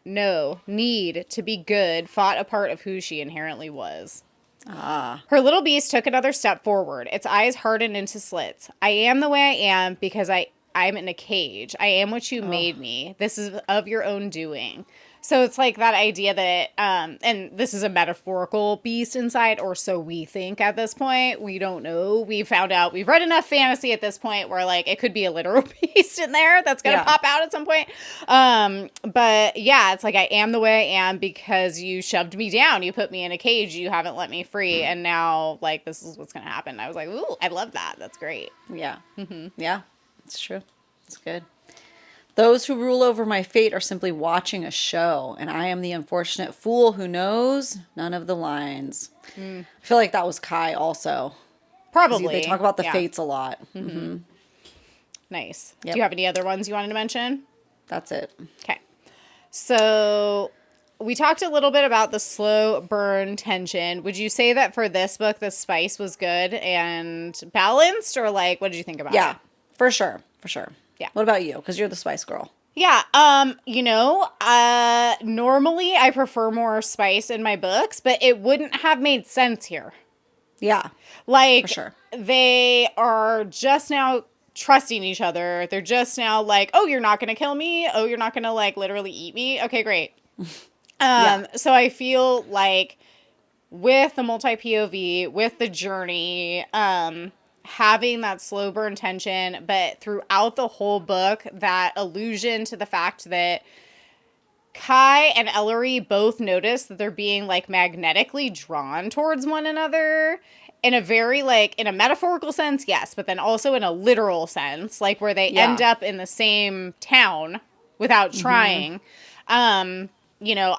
need to be good fought a part of who she inherently was. Her little beast took another step forward. Its eyes hardened into slits. I am the way I am because I I'm in a cage. I am what you made me. This is of your own doing. So it's like that idea that, and this is a metaphorical beast inside, or so we think at this point. We don't know. We found out, we've read enough fantasy at this point where like it could be a literal beast in there that's going to pop out at some point. But yeah, it's like I am the way I am because you shoved me down. You put me in a cage. You haven't let me free. And now like this is what's going to happen. I was like, ooh, I love that. That's great. Yeah. Yeah, it's true. It's good. Those who rule over my fate are simply watching a show, and I am the unfortunate fool who knows none of the lines. I feel like that was Kai also. Probably. They talk about the fates a lot. Nice. Yep. Do you have any other ones you wanted to mention? That's it. Okay. So we talked a little bit about the slow burn tension. Would you say that for this book, the spice was good and balanced, or like, what did you think about it? Yeah, for sure. For sure. Yeah. What about you? Because you're the spice girl. Yeah. Normally I prefer more spice in my books, but it wouldn't have made sense here. Yeah. Like, for sure. They are just now trusting each other. They're just now like, oh, you're not going to kill me. Oh, you're not going to like literally eat me. Okay, great. So I feel like with the multi-POV, with the journey, having that slow burn tension, but throughout the whole book, that allusion to the fact that Kai and Ellery both notice that they're being like magnetically drawn towards one another in a very like, in a metaphorical sense, yes, but then also in a literal sense, like where they end up in the same town without trying.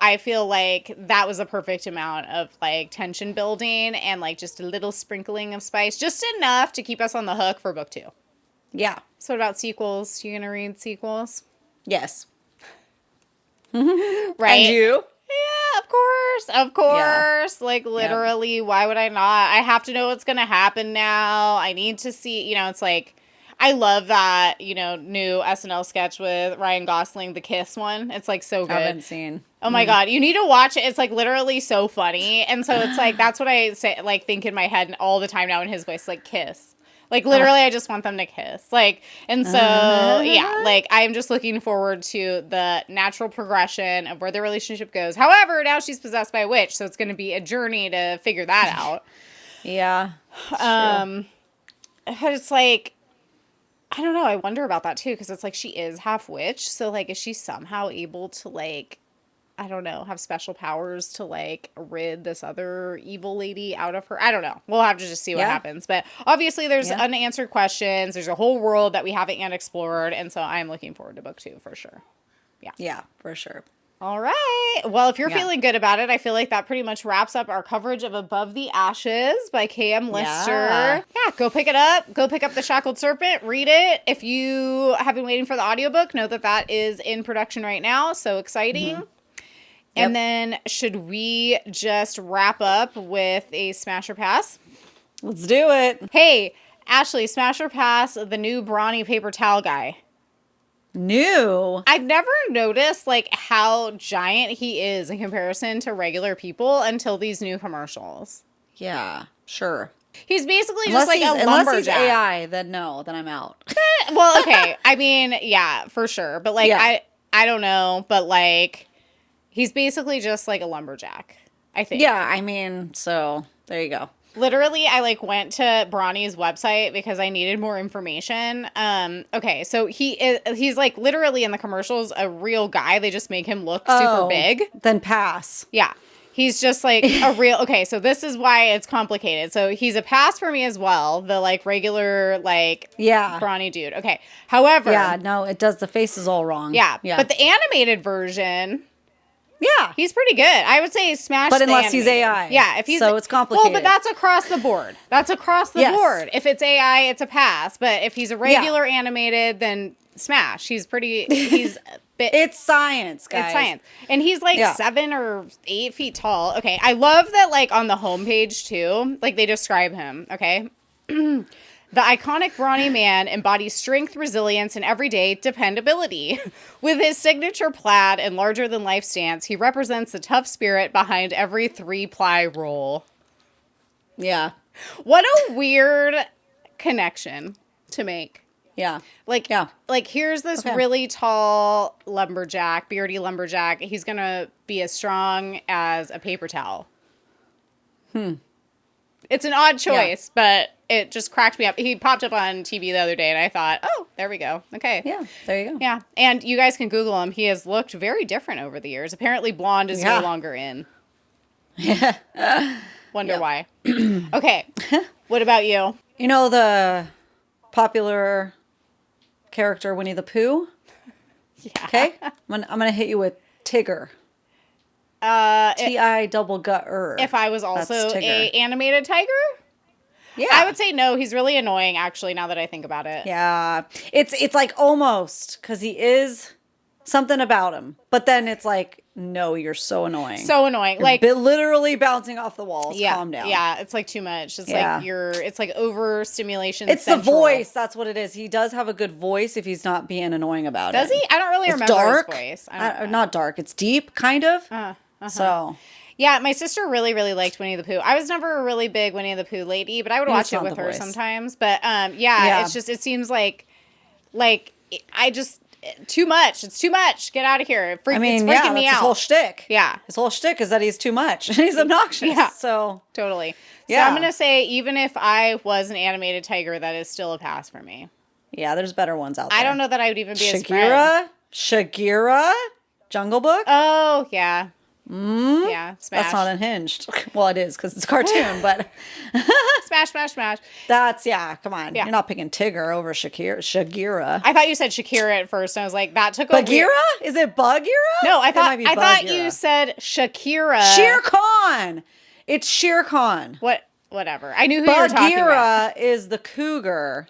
I feel like that was a perfect amount of like tension building and like just a little sprinkling of spice, just enough to keep us on the hook for book 2. Yeah. So what about sequels? You gonna read sequels? Yes. Right. And you? Yeah, of course. Yeah. Like literally, why would I not? I have to know what's gonna happen now. I need to see, it's like, I love that, new SNL sketch with Ryan Gosling, the kiss one. It's like so good. I haven't seen. Oh my God. You need to watch it. It's like literally so funny. And so it's like, that's what I say, like think in my head all the time now in his voice, like kiss. Like literally I just want them to kiss. Like, and so yeah, like I'm just looking forward to the natural progression of where their relationship goes. However, now she's possessed by a witch. So it's going to be a journey to figure that out. Yeah. But it's like, I don't know. I wonder about that too. Because it's like she is half witch. So like, is she somehow able to like, I don't know, have special powers to like rid this other evil lady out of her? I don't know. We'll have to just see what happens. But obviously there's unanswered questions. There's a whole world that we haven't yet explored. And so I'm looking forward to book 2 for sure. Yeah. Yeah, for sure. All right. Well, if you're feeling good about it, I feel like that pretty much wraps up our coverage of Above the Ashes by K.M. Lister. Yeah, go pick it up. Go pick up The Shackled Serpent. Read it. If you have been waiting for the audiobook, know that that is in production right now. So exciting. And then should we just wrap up with a Smash or Pass? Let's do it. Hey, Ashley, Smash or Pass the new Brawny paper towel guy. New? I've never noticed like how giant he is in comparison to regular people until these new commercials. Yeah, sure. He's basically just like a lumberjack. Unless he's AI, then no, then I'm out. Well, okay. I mean, yeah, for sure. But like, I don't know. But like, he's basically just like a lumberjack, I think. Yeah, I mean, so there you go. Literally, I like went to Brawny's website because I needed more information. Okay, so he's like literally in the commercials a real guy. They just make him look super big. Then pass. Yeah. He's just like a real, okay, so this is why it's complicated. So he's a pass for me as well, the like regular like Brawny dude. Okay. However. Yeah, no, it does. The face is all wrong. Yeah. But the animated version. Yeah. He's pretty good. I would say smash But unless he's AI. Yeah. If he's, so it's complicated. Well, but that's across the board. That's across the board. If it's AI, it's a pass. But if he's a regular animated, then smash. He's it's science, guys. It's science. And he's like 7 or 8 feet tall. Okay. I love that like on the homepage too, like they describe him. Okay. The iconic Brawny man embodies strength, resilience, and everyday dependability. With his signature plaid and larger-than-life stance, he represents the tough spirit behind every 3-ply roll. Yeah. What a weird connection to make. Yeah. Like, Yeah. like here's this really tall lumberjack, beardy lumberjack. He's going to be as strong as a paper towel. It's an odd choice, but it just cracked me up. He popped up on TV the other day, and I thought, oh, there we go. Okay. Yeah, there you go. Yeah. And you guys can Google him. He has looked very different over the years. Apparently, blonde is no longer in. Yeah. Wonder why. Okay. What about you? You know the popular character Winnie the Pooh? Yeah. Okay? I'm gonna hit you with Tigger. T-I-double-gut-er. If I was also That's Tigger. a animated tiger? Yeah. I would say no. He's really annoying, actually, now that I think about it. Yeah. It's like almost, because he is something about him. But then it's like, no, you're so annoying. So annoying. You're like literally bouncing off the walls. yeah, Calm down. Yeah, it's like too much. It's Yeah. like it's like overstimulation. It's central. the voice. That's what it is. He does have a good voice if he's not being annoying about it. Does he? I don't really It's remember dark. his voice. I don't know. Not dark. It's deep, kind of. So. Yeah, my sister really, really liked Winnie the Pooh. I was never a really big Winnie the Pooh lady, but I would watch it with her sometimes. But yeah, it's just, it seems like I just, too much. It's too much. Get out of here. It's freaking me that's out. his whole shtick. Yeah. His whole shtick is that he's too much. He's obnoxious. Yeah. So. Totally. Yeah. So I'm going to say, even if I was an animated tiger, that is still a pass for me. Yeah, there's better ones out there. I don't know that I would even be his friend. Shakira? Jungle Book? Oh, yeah. Yeah, smash. That's not unhinged. Well, it is because it's a cartoon, but smash, smash, smash. That's, come on. Yeah. You're not picking Tigger over Shakira. I thought you said Shakira at first. And I was like, that took a Bagheera? Is it Bagheera? No, I thought Bagheera. you said Shakira. Shere Khan. It's Shere Khan. Whatever. I knew who you were talking about. Bagheera is the cougar.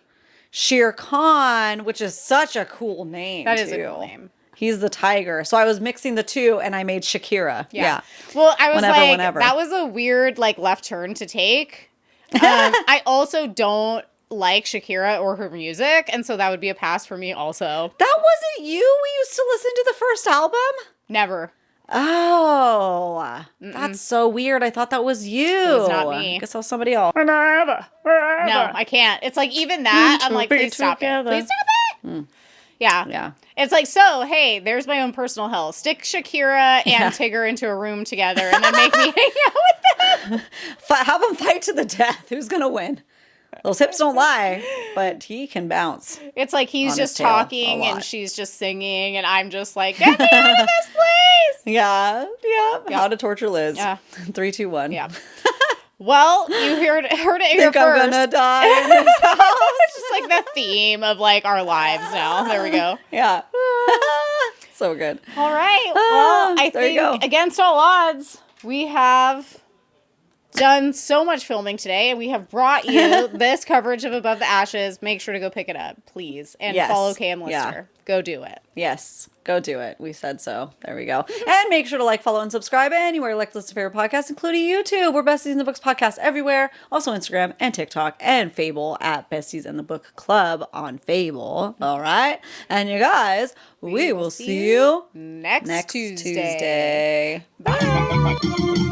Shere Khan, which is such a cool name. That is a cool name. He's the tiger. So I was mixing the two and I made Shakira. Yeah. Well, I was whenever. that was a weird left turn to take. I also don't like Shakira or her music, and so that would be a pass for me also. That wasn't you? We used to listen to the first album? Never. Oh, that's so weird. I thought that was you. It was not me. I guess that was somebody else. No, I can't. It's like even that. I'm like, please stop it. Please stop it. Yeah. Yeah. It's like, so, hey, there's my own personal hell. Stick Shakira and Tigger into a room together and then make me hang out with them. Have them fight to the death. Who's going to win? Those hips don't lie, but he can bounce. It's like he's just talking and she's just singing and I'm just like, get me out of this place. Yeah. How to torture Liz. Yeah. 3, 2, 1. Yeah. Well, you heard it here Think I'm first. gonna die in this house. It's just like the theme of our lives now. There we go. Yeah. So good. All right. Well, I think against all odds, we have done so much filming today, and we have brought you this coverage of Above the Ashes. Make sure to go pick it up, please, and follow KM Lister. Yeah. Go do it. Yes, go do it. We said so. There we go. And make sure to follow, and subscribe anywhere you like to listen to favorite podcasts, including YouTube. We're Besties in the Books podcast everywhere. Also Instagram and TikTok and Fable at Besties in the Book Club on Fable. All right. And you guys, we will see you next Tuesday. Bye.